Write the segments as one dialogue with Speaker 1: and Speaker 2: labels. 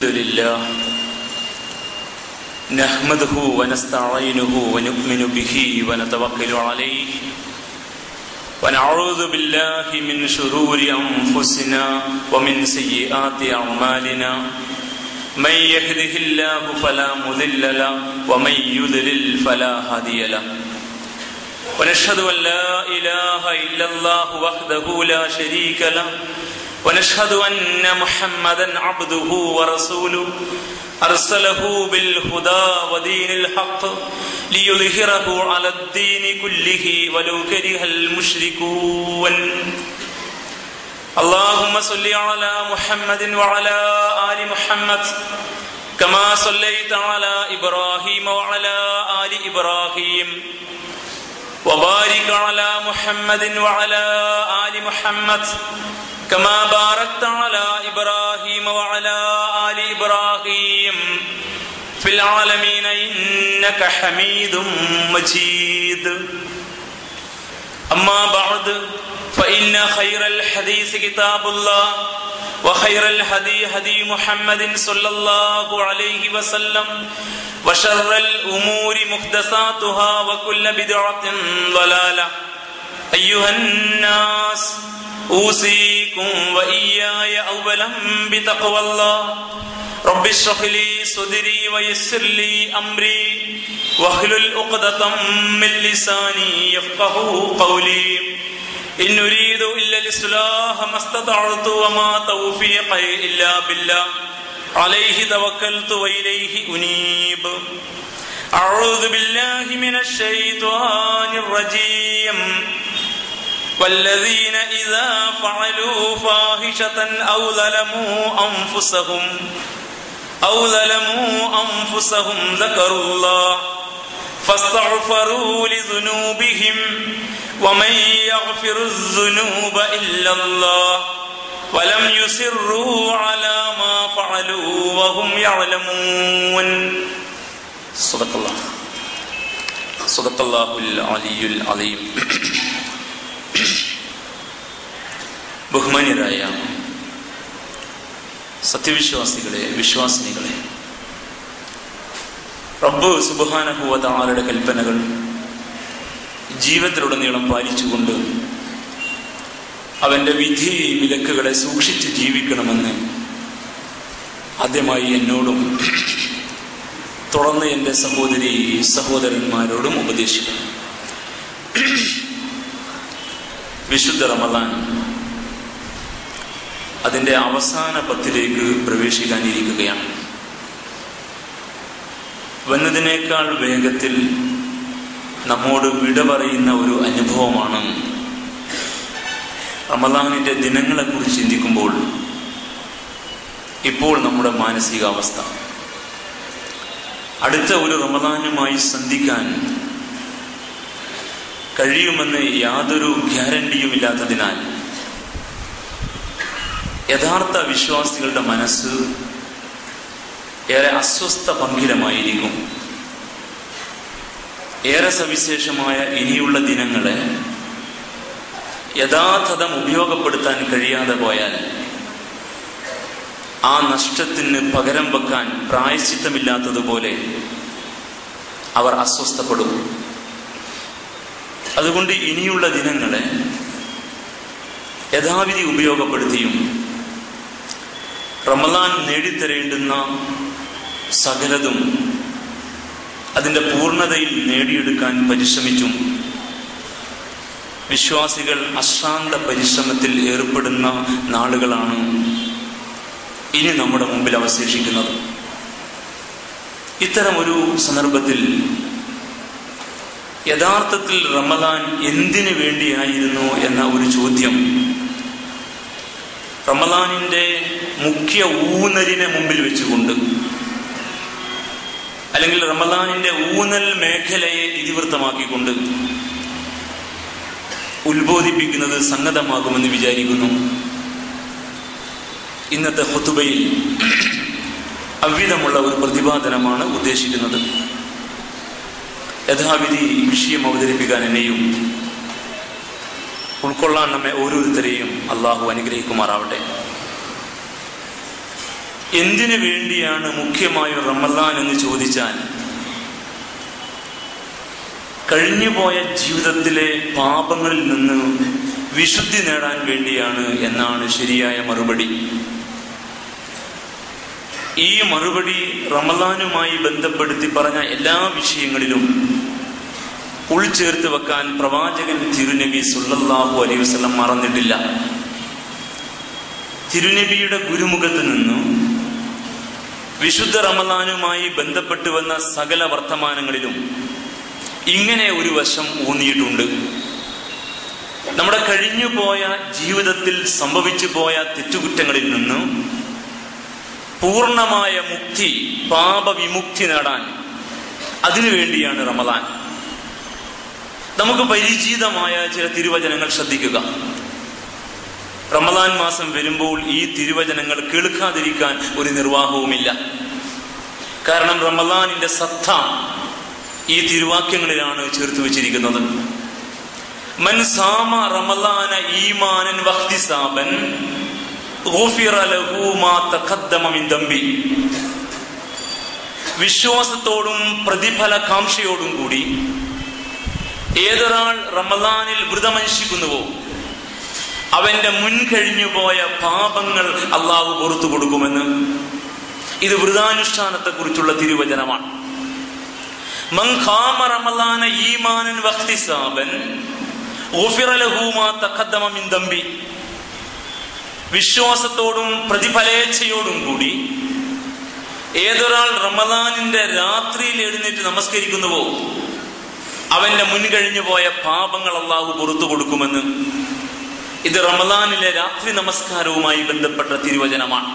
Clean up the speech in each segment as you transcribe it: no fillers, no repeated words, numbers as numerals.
Speaker 1: لله نحمده ونستعينه ونؤمن به ونتوكل عليه ونعوذ بالله من شرور أنفسنا ومن سيئات أعمالنا من يهده الله فلا مضل له ومن يضلل فلا هادي له ونشهد أن لا إله إلا الله وحده لا شريك له ونشهد أن محمدا عبده ورسوله أرسله بالهدى ودين الحق ليظهره على الدين كله ولو كره المشركون اللهم صل على محمد وعلى آل محمد كما صليت على إبراهيم وعلى آل إبراهيم وبارك على محمد وعلى آل محمد كما باركت على إبراهيم وعلى آل إبراهيم في العالمين إنك حميد مجيد أما بعد فإن خير الحديث كتاب الله وخير الهدي هدي محمد صلى الله عليه وسلم وشر الأمور محدثاتها وكل بدعة ضلالة أيها الناس أوصيكم وإياي أولا بتقوى الله رب اشرح لي صدري ويسر لي أمري واحلل عقدة من لساني يفقهوا قولي إن أريد إلا الإصلاح ما استطعت وما توفيقي إلا بالله عليه توكلت وإليه أنيب أعوذ بالله من الشيطان الرجيم والذين إذا فعلوا فاحشة أو ظلموا أنفسهم ذكروا الله فاستغفروا لذنوبهم ومن يغفر الذنوب إلا الله ولم يصروا على ما فعلوا وهم يعلمون صدق الله العلي العظيم. ബഹുമാന്യരായ സത്യവിശ്വാസികളെ, വിശ്വാസിനികളെ, റബ്ബ് സുബ്ഹാനഹു വ തആലയുടെ കൽപ്പനകൾ ജീവിതത്തിലുടനീളം പാലിച്ചുകൊണ്ട് അവന്റെ വിധി വിലക്കുകളെ സൂക്ഷിച്ച് ജീവിക്കണമെന്ന് ആദ്യമായി എന്നോടും തുടർന്ന് എൻ്റെ സഹോദരന്മാരോടും ഉപദേശിക്കുന്നു. വിശുദ്ധ റമദാൻ അതിൻ്റെ അവസാന പത്തിലേക്ക് പ്രവേശിക്കാനിരിക്കുകയാണ്. വന്നതിനേക്കാൾ വേഗത്തിൽ നമ്മോട് വിട പറയുന്ന ഒരു അനുഭവമാണ് റമദാനിൻ്റെ ദിനങ്ങളെക്കുറിച്ച് ചിന്തിക്കുമ്പോൾ ഇപ്പോൾ നമ്മുടെ മാനസികാവസ്ഥ. അടുത്ത ഒരു റമദാനുമായി സന്ധിക്കാൻ കഴിയുമെന്ന് യാതൊരു ഗ്യാരണ്ടിയുമില്ലാത്തതിനാൽ യഥാർത്ഥ വിശ്വാസികളുടെ മനസ്സ് ഏറെ അസ്വസ്ഥ ഭംഗിരമായിരിക്കും. ഏറെ സവിശേഷമായ ഇനിയുള്ള ദിനങ്ങളെ യഥാർത്ഥം ഉപയോഗപ്പെടുത്താൻ കഴിയാതെ പോയാൽ ആ നഷ്ടത്തിന് പകരം വെക്കാൻ പ്രായശ്ചിത്തമില്ലാത്തതുപോലെ അവർ അസ്വസ്ഥപ്പെടും. അതുകൊണ്ട് ഇനിയുള്ള ദിനങ്ങളെ യഥാവിധി ഉപയോഗപ്പെടുത്തിയും റമദാൻ നേടിത്തരേണ്ടുന്ന സകലതും അതിൻ്റെ പൂർണ്ണതയിൽ നേടിയെടുക്കാൻ പരിശ്രമിച്ചും വിശ്വാസികൾ അശ്രാന്ത പരിശ്രമത്തിൽ ഏർപ്പെടുന്ന നാളുകളാണ് ഇനി നമ്മുടെ മുമ്പിൽ അവശേഷിക്കുന്നത്. ഇത്തരമൊരു സന്ദർഭത്തിൽ യഥാർത്ഥത്തിൽ റമദാൻ എന്തിനു വേണ്ടിയായിരുന്നു എന്ന ഒരു ചോദ്യം റമദാനിൻ്റെ മുഖ്യ ഊന്നലിനെ മുമ്പിൽ വെച്ചുകൊണ്ട്, അല്ലെങ്കിൽ റമദാനിൻ്റെ ഊന്നൽ മേഖലയെ ഇതിവൃത്തമാക്കിക്കൊണ്ട് ഉത്ബോധിപ്പിക്കുന്നത് സംഗതമാകുമെന്ന് വിചാരിക്കുന്നു. ഇന്നത്തെ ഖുതുബയിൽ അவ்விதമുള്ള ഒരു പ്രതിപാദനമാണ് ഉദ്ദേശിക്കുന്നത്. യഥാവിധി വിഷയം അവതരിപ്പിക്കാൻ എന്നെയും ഉൾക്കൊള്ളാൻ നമ്മെ ഓരോരുത്തരെയും അള്ളാഹു അനുഗ്രഹിക്കുമാറാവട്ടെ. എന്തിനു വേണ്ടിയാണ് മുഖ്യമായും റമദാൻ എന്ന് ചോദിച്ചാൽ, കഴിഞ്ഞുപോയ ജീവിതത്തിലെ പാപങ്ങളിൽ നിന്ന് വിശുദ്ധി നേടാൻ വേണ്ടിയാണ് എന്നാണ് ശരിയായ മറുപടി. ഈ മറുപടി റമദാനുമായി ബന്ധപ്പെടുത്തി പറഞ്ഞ എല്ലാ വിഷയങ്ങളിലും ഉൾച്ചേർത്ത് വെക്കാൻ പ്രവാചകൻ തിരുനബി സല്ലല്ലാഹു അലൈഹി വസല്ലം മറന്നിട്ടില്ല. തിരുനബിയുടെ ഗുരുമുഖത്ത് നിന്ന് വിശുദ്ധ റമദാനുമായി ബന്ധപ്പെട്ടു വന്ന സകല വർത്തമാനങ്ങളിലും ഇങ്ങനെ ഒരു വശം ഊന്നിയിട്ടുണ്ട്. നമ്മുടെ കഴിഞ്ഞുപോയ ജീവിതത്തിൽ സംഭവിച്ചു പോയ തെറ്റുകുറ്റങ്ങളിൽ നിന്ന് പൂർണ്ണമായ മുക്തി, പാപവിമുക്തി നേടാൻ അതിനുവേണ്ടിയാണ് റമദാൻ. നമുക്ക് പരിചിതമായ ചില തിരുവചനങ്ങൾ ശ്രദ്ധിക്കുക. റമദാൻ മാസം വരുമ്പോൾ ഈ തിരുവചനങ്ങൾ കേൾക്കാതിരിക്കാൻ ഒരു നിർവാഹവുമില്ല. കാരണം റമദാനിന്റെ സത്ത ഈ തിരുവാക്യങ്ങളിലാണ് ചേർത്ത് വെച്ചിരിക്കുന്നത്. മൻ സാമ റമദാന ഈമാനൻ വഹ്തിസാബൻ ഗുഫിറ ലഹു മാ തഖദ്ദമ മിൻ ദംബി. വിശ്വാസത്തോടും പ്രതിഫലകാംക്ഷയോടും കൂടി ഏതൊരാൾ റമദാനിൽ വ്രതമനുഷ്ഠിക്കുന്നുവോ അവന്റെ മുൻകഴിഞ്ഞു പോയ പാപങ്ങൾ അള്ളാഹു പുറത്തു കൊടുക്കുമെന്ന്. ഇത് വ്രതാനുഷ്ഠാനത്തെ കുറിച്ചുള്ള തിരുവചനമാണ്. മൻ ഖാമ റമദാന ഈമാനൻ വഹ്തിസാബൻ ഗുഫിറ ലഹു മാ തഖദ്ദമ മിൻ ദംബി. വിശ്വാസത്തോടും പ്രതിഫലേച്ഛയോടും കൂടി ഏതൊരാൾ റമദാനിന്റെ രാത്രിയിൽ എഴുന്നേറ്റ് നമസ്കരിക്കുന്നുവോ അവന്റെ മുൻകഴിഞ്ഞു പോയ പാപങ്ങൾ അള്ളാഹു പുറത്തു കൊടുക്കുമെന്ന്. ഇത് റമദാനിലെ രാത്രി നമസ്കാരവുമായി ബന്ധപ്പെട്ട തിരുവചനമാണ്.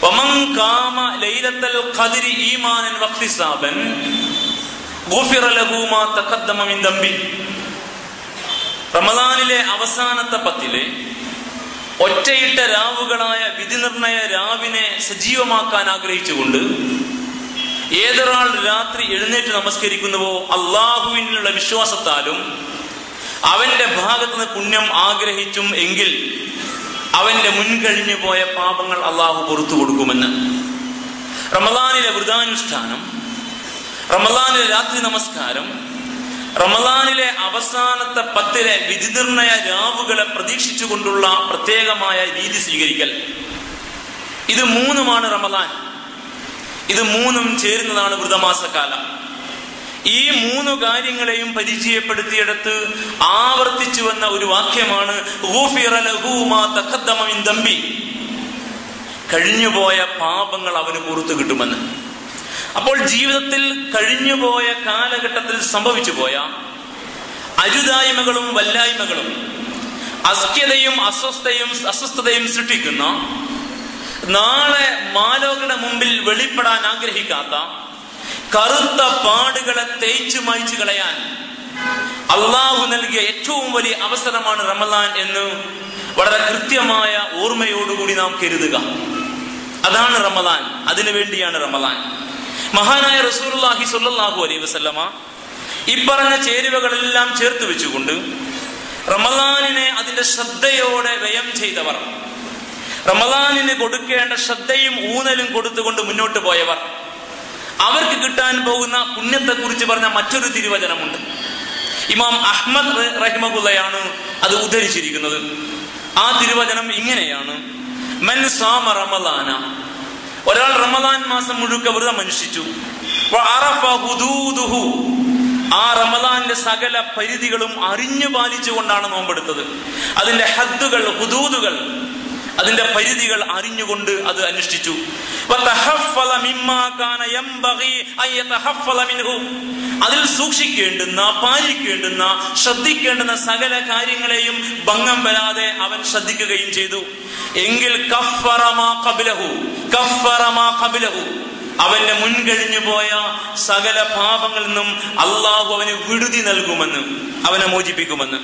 Speaker 1: വമൻ ഖാമ ലൈലത്തുൽ ഖദ്രി ഈമാനൻ വഹ്തിസാബൻ ഗുഫിറ ലഹു മാ തഖദ്ദമ മിൻ ദംബി. റമദാനിലെ അവസാനത്തെ പത്തിലെ ഒറ്റയിട്ട രാവുകളായ വിധി നിർണയ രാവിനെ സജീവമാക്കാൻ ആഗ്രഹിച്ചുകൊണ്ട് ഏതൊരാൾ രാത്രി എഴുന്നേറ്റ് നമസ്കരിക്കുന്നുവോ അള്ളാഹുവിനുള്ള വിശ്വാസത്താലും അവന്റെ ഭാഗത്ത് നിന്ന് പുണ്യം ആഗ്രഹിച്ചും എങ്കിൽ അവന്റെ മുൻകഴിഞ്ഞു പോയ പാപങ്ങൾ അള്ളാഹു പുറത്തു കൊടുക്കുമെന്ന്. റമദാനിലെ വ്രതാനുഷ്ഠാനം, റമദാനിലെ രാത്രി നമസ്കാരം, റമദാനിലെ അവസാനത്തെ പത്തിലെ വിധി നിർണയ രാവുകളെ പ്രതീക്ഷിച്ചുകൊണ്ടുള്ള പ്രത്യേകമായ രീതി സ്വീകരിക്കൽ, ഇത് മൂന്നുമാണ് റമദാൻ. ഇത് മൂന്നും ചേരുന്നതാണ് വ്രതമാസക്കാലം. ഈ മൂന്ന് കാര്യങ്ങളെയും പരിചയപ്പെടുത്തിയെടുത്ത് ആവർത്തിച്ചു വന്ന ഒരു വാക്യമാണ് ഗുഫിറ ലഹു മാ തഖദ്ദമ മിൻ ദംബി. കഴിഞ്ഞുപോയ പാപങ്ങൾ അവന് പുറത്തു കിട്ടുമെന്ന്. അപ്പോൾ ജീവിതത്തിൽ കഴിഞ്ഞുപോയ കാലഘട്ടത്തിൽ സംഭവിച്ചു പോയ അരുതായ്മകളും വല്ലായ്മകളും അസ്ഖ്യതയും അസ്വസ്ഥതയും സൃഷ്ടിക്കുന്ന, നാളെ മാലോകരുടെ മുമ്പിൽ വെളിപ്പെടാൻ ആഗ്രഹിക്കാത്ത കറുത്ത പാടുകളെ തേച്ചു മായ്ച്ചു കളയാൻ അള്ളാഹു നൽകിയ ഏറ്റവും വലിയ അവസരമാണ് റമദാൻ എന്ന് വളരെ കൃത്യമായ ഓർമ്മയോടുകൂടി നാം കരുതുക. അതാണ് റമദാൻ, അതിനുവേണ്ടിയാണ് റമദാൻ. മഹാനായ റസൂലുള്ളാഹി സ്വല്ലല്ലാഹു അലൈഹി വസല്ലമ ഇപ്പറഞ്ഞ ചേരുവകളെല്ലാം ചേർത്ത് വെച്ചുകൊണ്ട് റമദാനിനെ അതിന്റെ ശ്രദ്ധയോടെ വ്യയം ചെയ്തവർ, റമദാനിന് കൊടുക്കേണ്ട ശ്രദ്ധയും ഊന്നലും കൊടുത്തുകൊണ്ട് മുന്നോട്ട് പോയവർ, അവർക്ക് കിട്ടാൻ പോകുന്ന പുണ്യത്തെ കുറിച്ച് പറഞ്ഞ മറ്റൊരു തിരുവചനമുണ്ട്. ഇമാം അഹ്മദ് റഹിമഹുള്ളയാണ് അത് ഉദ്ധരിച്ചിരിക്കുന്നത്. ആ തിരുവചനം ഇങ്ങനെയാണ്: മൻ സാമ റമദാന, ഒരാൾ റമദാൻ മാസം മുഴുക്ക വ്രതം അനുഷ്ഠിച്ചു, വഅറഫ ഹുദൂദുഹു, ആ റമദാന്റെ സകല പരിധികളും അറിഞ്ഞു പാലിച്ചുകൊണ്ടാണ് നോമ്പെടുത്തത്. അതിന്റെ ഹദ്ദുകൾ, ഹുദൂദുകൾ, അതിന്റെ പരിധികൾ അറിഞ്ഞുകൊണ്ട് അത് അനുഷ്ഠിച്ചു. അതിൽ സൂക്ഷിക്കേണ്ടുന്ന, പാലിക്കേണ്ടുന്ന, ശ്രദ്ധിക്കേണ്ടുന്ന സകല കാര്യങ്ങളെയും ഭംഗം വരാതെ അവൻ ശ്രദ്ധിക്കുകയും ചെയ്തു എങ്കിൽ അവന്റെ മുൻകഴിഞ്ഞു പോയ സകല പാപങ്ങളിൽ നിന്നും അള്ളാഹു അവന് വിടുതി നൽകുമെന്ന്, അവനെ മോചിപ്പിക്കുമെന്ന്.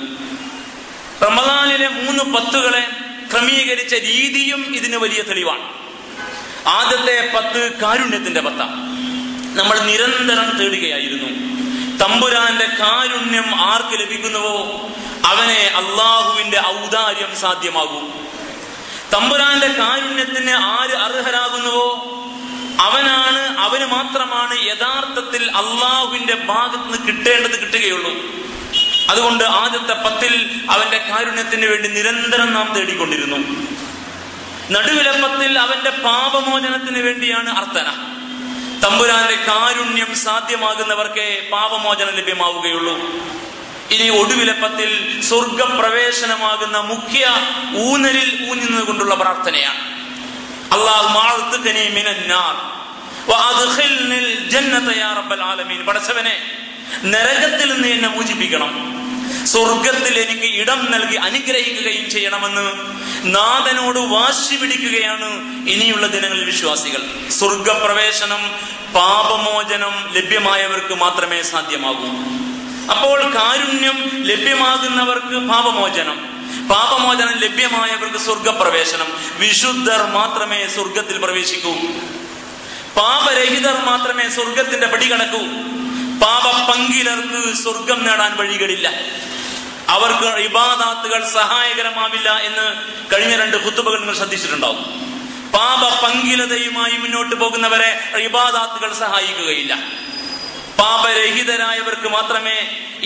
Speaker 1: റമദാനിലെ 3 പത്തുകളെ ക്രമീകരിച്ച രീതിയും ഇതിന് വലിയ തെളിവാണ്. ആദ്യത്തെ 10 കാരുണ്യത്തിന്റെ 10 നമ്മൾ നിരന്തരം തേടുകയായിരുന്നു. തമ്പുരാന്റെ കാരുണ്യം ആർക്ക് ലഭിക്കുന്നുവോ അവനെ അള്ളാഹുവിന്റെ ഔദാര്യം സാധ്യമാകും. തമ്പുരാന്റെ കാരുണ്യത്തിന് ആര് അർഹരാകുന്നുവോ അവന് മാത്രമാണ് യഥാർത്ഥത്തിൽ അള്ളാഹുവിന്റെ ഭാഗത്ത് നിന്ന് കിട്ടേണ്ടത് കിട്ടുകയുള്ളൂ. അതുകൊണ്ട് ആദ്യത്തെ 10 അവന്റെ കാരുണ്യത്തിന് വേണ്ടി നിരന്തരം നാം തേടിക്കൊണ്ടിരുന്നു. നടുവിലെ 10 അവന്റെ പാപമോചനത്തിന് വേണ്ടിയാണ് അർത്ഥന. തമ്പുരാന്റെ കാരുണ്യം സാധ്യമാകുന്നവർക്കേ പാപമോചനം ലഭ്യമാവുകയുള്ളൂ. ഇനി ഒടുവിലെ 10 സ്വർഗപ്രവേശനമാകുന്ന മുഖ്യ ഊന്നലിൽ ഊന്നുകൊണ്ടുള്ള പ്രാർത്ഥനയാണ്. പടച്ചവനെ, നരകത്തിൽ നിന്ന് എന്നെ മോചിപ്പിക്കണം, സ്വർഗത്തിൽ എനിക്ക് ഇടം നൽകി അനുഗ്രഹിക്കുകയും ചെയ്യണമെന്ന് നാഥനോട് വാശി പിടിക്കുകയാണ് ഇനിയുള്ള ദിനങ്ങളിൽ വിശ്വാസികൾ. സ്വർഗപ്രവേശനം, പാപമോചനം ലഭ്യമായവർക്ക് മാത്രമേ സാധ്യമാകൂ. അപ്പോൾ കാരുണ്യം ലഭ്യമാകുന്നവർക്ക് പാപമോചനം, പാപമോചനം ലഭ്യമായവർക്ക് സ്വർഗപ്രവേശനം. വിശുദ്ധർ മാത്രമേ സ്വർഗത്തിൽ പ്രവേശിക്കൂ. പാപരഹിതർ മാത്രമേ സ്വർഗത്തിന്റെ പടി കടക്കൂ. പാപപങ്കിലർക്ക് സ്വർഗം നേടാൻ വഴികളില്ല. അവർക്ക് ഇബാദാത്തുകൾ സഹായകരമാവില്ല എന്ന് കഴിഞ്ഞ 2 ഖുതുബകൾ നിങ്ങൾ ശ്രദ്ധിച്ചിട്ടുണ്ടാവും. പാപപങ്കിലതയുമായി മുന്നോട്ട് പോകുന്നവരെ ഇബാദാത്തുകൾ സഹായിക്കുകയില്ല. പാപരഹിതരായവർക്ക് മാത്രമേ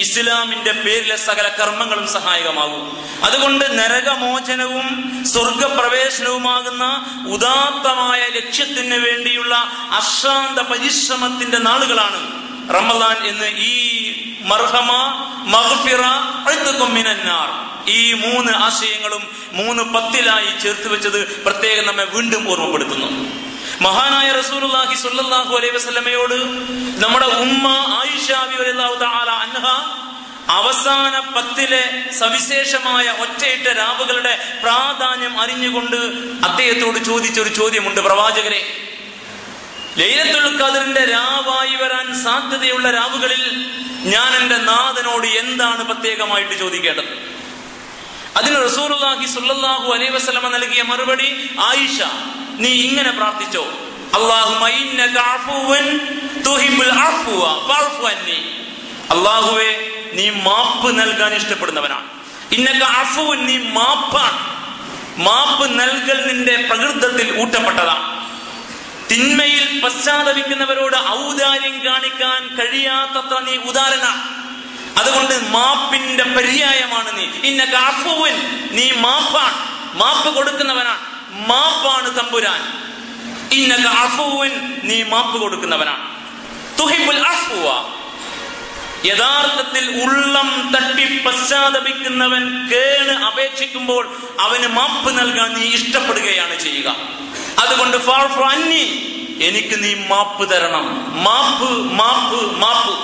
Speaker 1: ഇസ്ലാമിന്റെ പേരിലെ സകല കർമ്മങ്ങളും സഹായകമാകൂ. അതുകൊണ്ട് നരകമോചനവും സ്വർഗപ്രവേശനവുമാകുന്ന ഉദാത്തമായ ലക്ഷ്യത്തിന് വേണ്ടിയുള്ള അശ്രാന്ത പരിശ്രമത്തിന്റെ നാളുകളാണ് റമദാൻ എന്ന് ഈ മർഹമ, മഗ്ഫിറ, ഉത്ഖും മിനന്നാർ, ഈ 3 ആശയങ്ങളും 3 10 ചേർത്ത് വെച്ചത് പ്രത്യേകം നമ്മെ വീണ്ടും ഓർമ്മപ്പെടുത്തുന്നു. മഹാനായ റസൂലുള്ളാഹി സ്വല്ലല്ലാഹു അലൈഹി വസല്ലമയോട് നമ്മുടെ ഉമ്മ ആയിഷ റളിയല്ലാഹു തആല അൻഹ അവസാന 10 സവിശേഷമായ ഒറ്റയിട്ട രാവുകളുടെ പ്രാധാന്യം അറിഞ്ഞുകൊണ്ട് അദ്ദേഹത്തോട് ചോദിച്ചൊരു ചോദ്യമുണ്ട്. പ്രവാചകരെ, ലൈലത്തുൽ ഖദ്റിന്റെ രാവായി വരാൻ സാധ്യതയുള്ള രാവുകളിൽ ഞാൻ എന്റെ നാഥനോട് എന്താണ് പ്രത്യേകമായിട്ട് ചോദിക്കേണ്ടത്? അതിന് റസൂലുള്ളാഹി സ്വല്ലല്ലാഹു അലൈഹി വസല്ലമ നൽകിയ മറുപടി, ആയിഷ, നീ ഇങ്ങനെ പ്രാർത്ഥിച്ചോ, അല്ലാഹുമ്മ ഇന്നക അഫുവൻ തുഹിബ്ബുൽ അഫ്വ ഫഅഫു അന്നി. അല്ലാഹുവേ, നീ മാപ്പ് നൽകാൻ ഇഷ്ടപ്പെടുന്നവനാണ്. ഇന്നക അഫുവൻ, നീ മാപ്പാണ്. മാപ്പ് നൽകൽ നിന്റെ പ്രകൃതത്തിൽ ഊട്ടപ്പെട്ടതാണ്. തിന്മയിൽ പശ്ചാത്തപിക്കുന്നവരോട് ഔദാര്യം കാണിക്കാൻ കഴിയാത്തത്ര നീ ഉദാരനാണ്. അതുകൊണ്ട് മാപ്പിന്റെ പര്യായമാണ് നീ. ഇന്നക അഫുവൻ, നീ മാപ്പാണ്, മാപ്പ് കൊടുക്കുന്നവനാണ്. മാപ്പാണ് തമ്പുരാൻ. ഇന്നക അഫുവൻ, നീ മാപ്പ് കൊടുക്കുന്നവനാണ്. തുഹിബ്ബുൽ അഫ്വ, യഥാർത്ഥത്തിൽ ഉള്ളം തട്ടി പശ്ചാത്തപിക്കുന്നവൻ കേണ് അപേക്ഷിക്കുമ്പോൾ അവന് മാപ്പ് നൽകാൻ നീ ഇഷ്ടപ്പെടുകയാണ് ചെയ്യുക. അതുകൊണ്ട് ഫഅഫു അന്നി, എനിക്ക് നീ മാപ്പ് തരണം. മാപ്പ്, മാപ്പ്, മാപ്പ്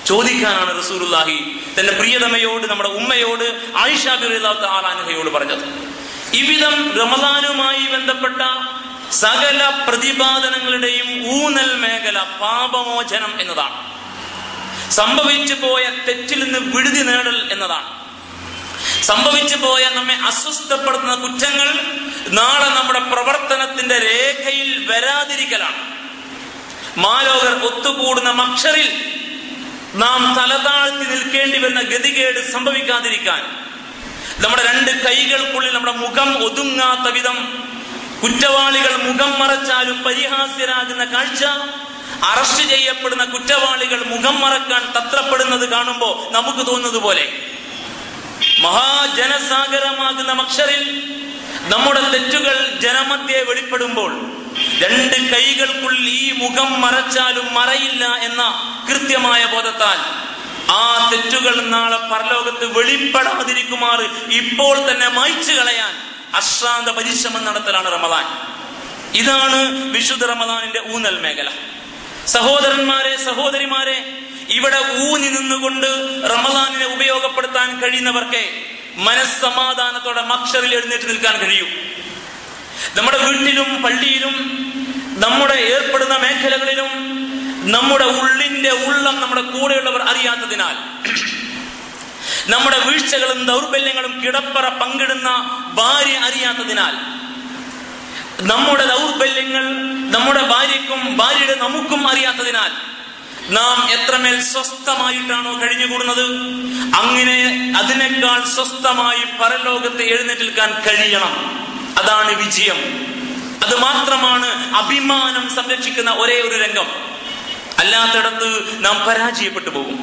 Speaker 1: ചോദിക്കാനാണ് റസൂലുള്ളാഹി തന്റെ പ്രിയതമയോട്, നമ്മുടെ ഉമ്മയോട്, ആയിഷ റളിയല്ലാഹു തആല അൻഹയോട് പറഞ്ഞത്. ഇവിധം റമദാനുമായി ബന്ധപ്പെട്ട സകല പ്രതിപാദനങ്ങളുടെയും ഊന്നൽ മേഖല പാപമോചനം എന്നതാണ്. സംഭവിച്ചു പോയ തെറ്റിൽ നിന്ന് വിടുതി നേടൽ എന്നതാണ്. സംഭവിച്ചു പോയ നമ്മെ അസ്വസ്ഥപ്പെടുത്തുന്ന കുറ്റങ്ങൾ നാളെ നമ്മുടെ പ്രവർത്തനത്തിന്റെ രേഖയിൽ വരാതിരിക്കലാണ്. മാലോകർ ഒത്തുകൂടുന്ന മഹ്ശറിൽ നാം തലതാഴ്ത്തി നിൽക്കേണ്ടി വരുന്ന ഗതികേട് സംഭവിക്കാതിരിക്കാൻ നമ്മുടെ 2 കൈകൾക്കുള്ളിൽ നമ്മുടെ മുഖം ഒതുങ്ങാത്ത വിധം കുറ്റവാളികൾ മുഖം മറച്ചാലും പരിഹാസ്യരാകുന്ന കാഴ്ച, അറസ്റ്റ് ചെയ്യപ്പെടുന്ന കുറ്റവാളികൾ മുഖം മറക്കാൻ തത്രപ്പെടുന്നത് കാണുമ്പോൾ നമുക്ക് തോന്നുന്നത് പോലെ മഹാജനസാഗരമാകുന്ന മഹ്ശറിൽ നമ്മുടെ തെറ്റുകൾ ജനമധ്യേ വെളിപ്പെടുമ്പോൾ 2 കൈകൾക്കുള്ളിൽ ഈ മുഖം മറച്ചാലും മറയില്ല എന്ന കൃത്യമായ ബോധത്താൽ ആ തെറ്റുകൾ നാളെ പരലോകത്ത് വെളിപ്പെടാതിരിക്കുമാറ് ഇപ്പോൾ തന്നെ മായ്ച്ചു കളയാൻ അശ്രാന്ത പരിശ്രമം നടത്തലാണ് റമദാൻ. ഇതാണ് വിശുദ്ധ റമദാനിന്റെ ഊന്നൽ മേഖല. സഹോദരന്മാരെ, സഹോദരിമാരെ, ഇവിടെ ഊന്നി നിന്നുകൊണ്ട് റമദാനിനെ ഉപയോഗപ്പെടുത്താൻ കഴിയുന്നവർക്ക് മനസ്സമാധാനത്തോടെ മഹ്ശറിൽ എഴുന്നേറ്റ് നിൽക്കാൻ കഴിയും. നമ്മുടെ വീട്ടിലും പള്ളിയിലും നമ്മുടെ ഏർപ്പെടുന്ന മേഖലകളിലും നമ്മുടെ ഉള്ളിന്റെ ഉള്ളം നമ്മുടെ കൂടെയുള്ളവർ അറിയാത്തതിനാൽ, നമ്മുടെ വീഴ്ചകളും ദൗർബല്യങ്ങളും കിടപ്പറ പങ്കിടുന്ന ഭാര്യ അറിയാത്തതിനാൽ, നമ്മുടെ ദൗർബല്യങ്ങൾ നമ്മുടെ ഭാര്യയ്ക്കും ഭാര്യയുടെ നമുക്കും അറിയാത്തതിനാൽ നാം എത്രമേൽ സ്വസ്ഥമായിട്ടാണോ കഴിഞ്ഞുകൂടുന്നത്, അങ്ങനെ അതിനേക്കാൾ സ്വസ്ഥമായി പരലോകത്ത് എഴുന്നേറ്റ് നിൽക്കാൻ കഴിയണം. അതാണ് വിജയം. അത് മാത്രമാണ് അഭിമാനം സംരക്ഷിക്കുന്ന ഒരേ ഒരു രംഗം. അല്ലാത്തിടത്ത് നാം പരാജയപ്പെട്ടു പോകും.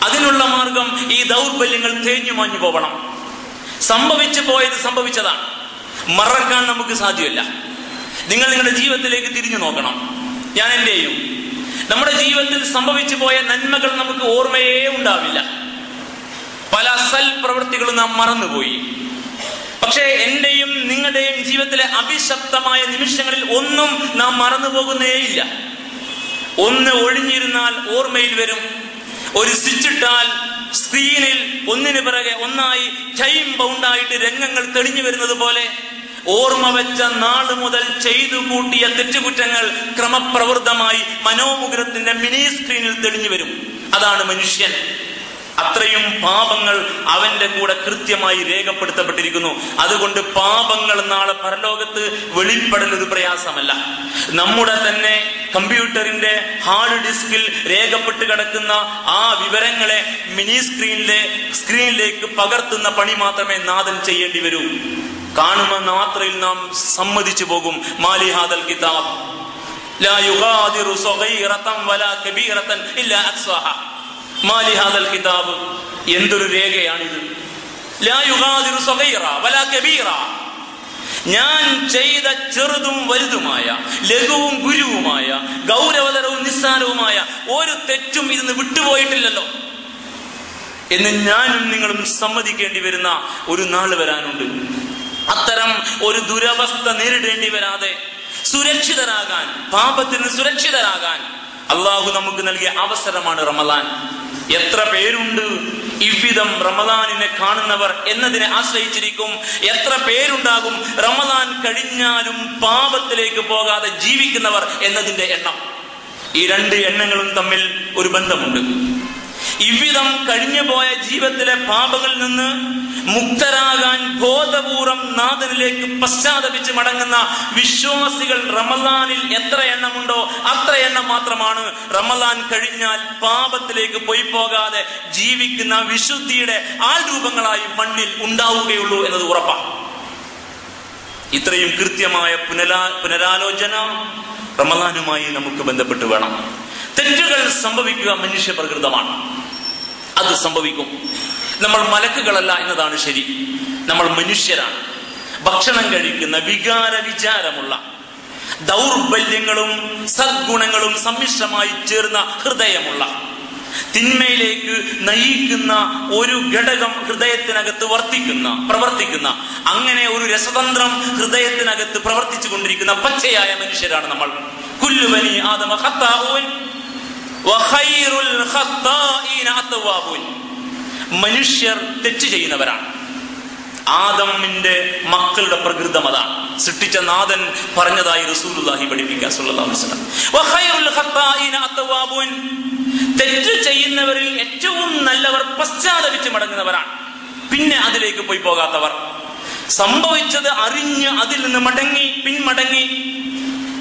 Speaker 1: അതിനുള്ള മാർഗം ഈ ദൗർബല്യങ്ങൾ തേഞ്ഞു മാഞ്ഞു പോകണം. സംഭവിച്ചു പോയത് സംഭവിച്ചതാണ്, മറക്കാൻ നമുക്ക് സാധ്യമല്ല. നിങ്ങൾ നിങ്ങളുടെ ജീവിതത്തിലേക്ക് തിരിഞ്ഞു നോക്കണം. ഞാൻ എന്റെയും നമ്മുടെ ജീവിതത്തിൽ സംഭവിച്ചു പോയ നന്മകൾ നമുക്ക് ഓർമ്മയേ ഉണ്ടാവില്ല. പല സൽപ്രവൃത്തികളും നാം മറന്നുപോയി. പക്ഷേ എന്റെയും നിങ്ങളുടെയും ജീവിതത്തിലെ അഭിശപ്തമായ നിമിഷങ്ങളിൽ ഒന്നും നാം മറന്നു പോകുന്നേയില്ല. ഒന്ന് ഒഴിഞ്ഞിരുന്നാൽ ഓർമ്മയിൽ വരും. ഒരു സ്വിച്ച് ഇട്ടാൽ സ്ക്രീനിൽ ഒന്നിനു പിറകെ ഒന്നായി ടൈം ബൗണ്ടായിട്ട് രംഗങ്ങൾ തെളിഞ്ഞു വരുന്നത് പോലെ ഓർമ്മ വെച്ച നാള് മുതൽ ചെയ്തു കൂട്ടിയ തെറ്റുകുറ്റങ്ങൾ ക്രമപ്രവൃത്തമായി മനോമുഗ്രത്തിന്റെ മിനി സ്ക്രീനിൽ തെളിഞ്ഞു വരും. അതാണ് മനുഷ്യൻ. അത്രയും പാപങ്ങൾ അവന്റെ കൂടെ കൃത്യമായി രേഖപ്പെടുത്തപ്പെട്ടിരിക്കുന്നു. അതുകൊണ്ട് പാപങ്ങൾ നാളെ പരലോകത്ത് വെളിപ്പെടൽ ഒരു പ്രയാസമല്ല. നമ്മുടെ തന്നെ കമ്പ്യൂട്ടറിന്റെ ഹാർഡ് ഡിസ്കിൽ രേഖപ്പെട്ട് കിടക്കുന്ന ആ വിവരങ്ങളെ മിനി സ്ക്രീനിലേക്ക് പകർത്തുന്ന പണി മാത്രമേ നാഥൻ ചെയ്യേണ്ടി വരൂ. കാണുമെന്ന മാത്രയിൽ നാം സമ്മതിച്ചു പോകും. മാലി ഹാദൽ കിതാബ് ലാ യുഗാദിറു സഗീറതൻ വലാ കബീറതൻ ഇല്ലാ അഹ്സാഹ. മാലി ഹാദൽ കിതാബ്, എന്തൊരു രേഖയാണിത്. ലാ യുഗാദിറു സഗീറ വലാ കബീറ. ഞാൻ ചെയ്ത ചെറുതും വലുതുമായ, ലഘുവും ഗുരുവുമായ, ഗൗരവതരവും നിസ്സാരവുമായ ഒരു തെറ്റും ഇതിന് വിട്ടുപോയിട്ടില്ലല്ലോ എന്ന് ഞാനും നിങ്ങളും സമ്മതിക്കേണ്ടി വരുന്ന ഒരു നാള് വരാനുണ്ട്. അത്തരം ഒരു ദുരവസ്ഥ നേരിടേണ്ടി വരാതെ സുരക്ഷിതരാകാൻ, പാപത്തിന് സുരക്ഷിതരാകാൻ അള്ളാഹു നമുക്ക് നൽകിയ അവസരമാണ് റമദാൻ. എത്ര പേരുണ്ട് ഇவ்விதം റമദാനിനെ കാണുന്നവർ എന്നതിനെ ആശ്രയിച്ചിരിക്കും. എത്ര പേരുണ്ടാകും റമദാൻ കഴിഞ്ഞാലും പാപത്തിലേക്ക് പോകാതെ ജീവിക്കുന്നവർ എന്നതിന്റെ എണ്ണം. ഈ രണ്ട് എണ്ണങ്ങളും തമ്മിൽ ഒരു ബന്ധമുണ്ട്. ഇவ்விதം കഴിഞ്ഞുപോയ ജീവിതത്തിലെ പാപങ്ങളിൽ നിന്ന് മുക്തരാകാൻ ബോധപൂർവം നാഥനിലേക്ക് പശ്ചാത്തപിച്ച് മടങ്ങുന്ന വിശ്വാസികൾ റമദാനിൽ എത്ര എണ്ണമുണ്ടോ അത്ര എണ്ണം മാത്രമാണ് റമദാൻ കഴിഞ്ഞാൽ പാപത്തിലേക്ക് പോയി പോകാതെ ജീവിക്കുന്ന വിശുദ്ധിയുടെ ആൾരൂപങ്ങളായി മണ്ണിൽ ഉണ്ടാവുകയുള്ളൂ എന്നത് ഉറപ്പാണ്. ഇത്രയും കൃത്യമായ പുനരാലോചന റമദാനുമായി നമുക്ക് ബന്ധപ്പെട്ട് വേണം. തെറ്റുകൾ സംഭവിക്കുക മനുഷ്യ പ്രകൃതമാണ്. അത് സംഭവിക്കും. നമ്മൾ മലക്കുകളല്ല എന്നതാണ് ശരി. നമ്മൾ മനുഷ്യരാണ്. ഭക്ഷണം കഴിക്കുന്ന വികാര വിചാരമുള്ള, ദൗർബല്യങ്ങളും സദ്ഗുണങ്ങളും സമ്മിശ്രമായി ചേർന്ന ഹൃദയമുള്ള, തിന്മയിലേക്ക് നയിക്കുന്ന ഒരു ഘടകം ഹൃദയത്തിനകത്ത് പ്രവർത്തിക്കുന്ന അങ്ങനെ ഒരു രസതന്ത്രം ഹൃദയത്തിനകത്ത് പ്രവർത്തിച്ചു കൊണ്ടിരിക്കുന്ന പച്ചയായ മനുഷ്യരാണ് നമ്മൾ. കുല്ലു ബനി ആദമ ഖത്താഊൻ വഖൈറുൽ ഖത്താഈന അത്വാബൂൻ. മനുഷ്യർ തെറ്റ് ചെയ്യുന്നവരാണ്. ആദമിന്റെ മക്കളുടെ പ്രകൃതം അതാണ്. സൃഷ്ടിച്ച നാഥൻ പറഞ്ഞതായി റസൂലുള്ളാഹി പഠിപ്പിക്കുക സ്വല്ലല്ലാഹു അലൈഹി വസല്ലം. വഖൈറുൽ ഖത്താഈന അത്വാബൂൻ. തെറ്റ് ചെയ്യുന്നവരിൽ ഏറ്റവും നല്ലവർ പശ്ചാത്തപിച്ച് മടങ്ങുന്നവരാണ്. പിന്നെ അതിലേക്ക് പോയി പോകാത്തവർ. സംഭവിച്ചത് അറിഞ്ഞ് അതിൽ നിന്ന് പിന്മടങ്ങി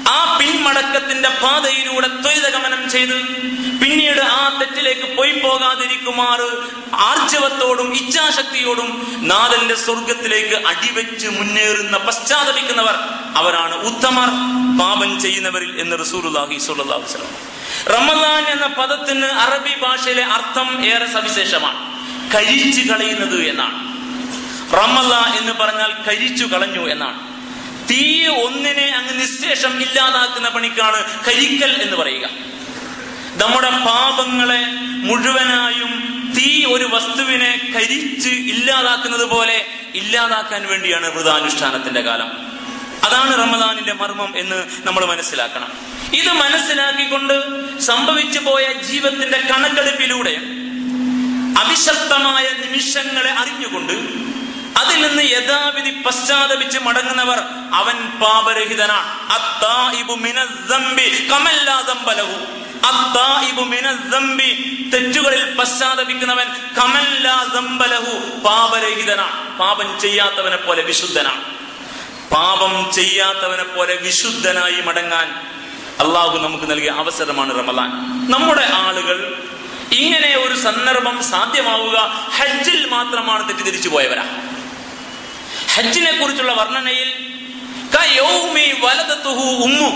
Speaker 1: ആ പിന്മടക്കത്തിന്റെ പാതയിലൂടെ ത്വരിതഗമനം ചെയ്ത് പിന്നീട് ആ തെറ്റിലേക്ക് പോയി പോകാതിരിക്കുമാറ് ആർജവത്തോടും ഇച്ഛാശക്തിയോടും നാഥന്റെ സ്വർഗത്തിലേക്ക് അടിവെച്ച് മുന്നേറുന്ന പശ്ചാത്തപിക്കുന്നവർ, അവരാണ് ഉത്തമർ പാപം ചെയ്യുന്നവരിൽ എന്ന് റസൂലുള്ളാഹി സ്വല്ലല്ലാഹു അലൈഹി വസല്ലം. റമദാൻ എന്ന പദത്തിന് അറബി ഭാഷയിലെ അർത്ഥം ഏറെ സവിശേഷമാണ്. കരിച്ചു കളയുന്നത് എന്നാണ്. റമള എന്ന് പറഞ്ഞാൽ കരിച്ചു കളഞ്ഞു എന്നാണ്. തീ ഒന്നിനെ അങ്ങ് നിശേഷം ഇല്ലാതാക്കുന്ന പണിക്കാണ് കരിക്കൽ എന്ന് പറയുക. നമ്മുടെ പാപങ്ങളെ മുഴുവനായും തീ ഒരു വസ്തുവിനെ കരിച്ച് ഇല്ലാതാക്കുന്നത് പോലെ ഇല്ലാതാക്കാൻ വേണ്ടിയാണ് വ്രതാനുഷ്ഠാനത്തിന്റെ കാലം. അതാണ് റമദാനിന്റെ മർമ്മം എന്ന് നമ്മൾ മനസ്സിലാക്കണം. ഇത് മനസ്സിലാക്കിക്കൊണ്ട് സംഭവിച്ചു പോയ ജീവിതത്തിന്റെ കണക്കെടുപ്പിലൂടെ അഭിശപ്തമായ നിമിഷങ്ങളെ അറിഞ്ഞുകൊണ്ട് അതിൽ നിന്ന് യഥാവിധി പശ്ചാത്തപിച്ച് മടങ്ങുന്നവർ അവൻ പാപരഹിതനാണ്. അത്തായിബു മിനസ്സംബി കമല്ലാ ദംബ ലഹു. അത്തായിബു മിനസ്സംബി, തെറ്റുകളിൽ പശ്ചാത്തപിക്കുന്നവൻ കമല്ലാ ദംബ ലഹു, പാപരഹിതനാണ്. പാപം ചെയ്യാത്തവനെ പോലെ വിശുദ്ധനാണ്. പാപം ചെയ്യാത്തവനെ പോലെ വിശുദ്ധനായി മടങ്ങാൻ അള്ളാഹു നമുക്ക് നൽകിയ അവസരമാണ് റമദാൻ. നമ്മുടെ ആളുകൾ ഇങ്ങനെ ഒരു സന്ദർഭം സാധ്യമാവുക ഹജ്ജിൽ മാത്രമാണ് തെറ്റിദ്ധരിച്ചു പോയവരാ. ഹജ്ജിനെ കുറിച്ചുള്ള വർണ്ണനയിൽ കയൗമി വലദതുഹു ഉമ്മു.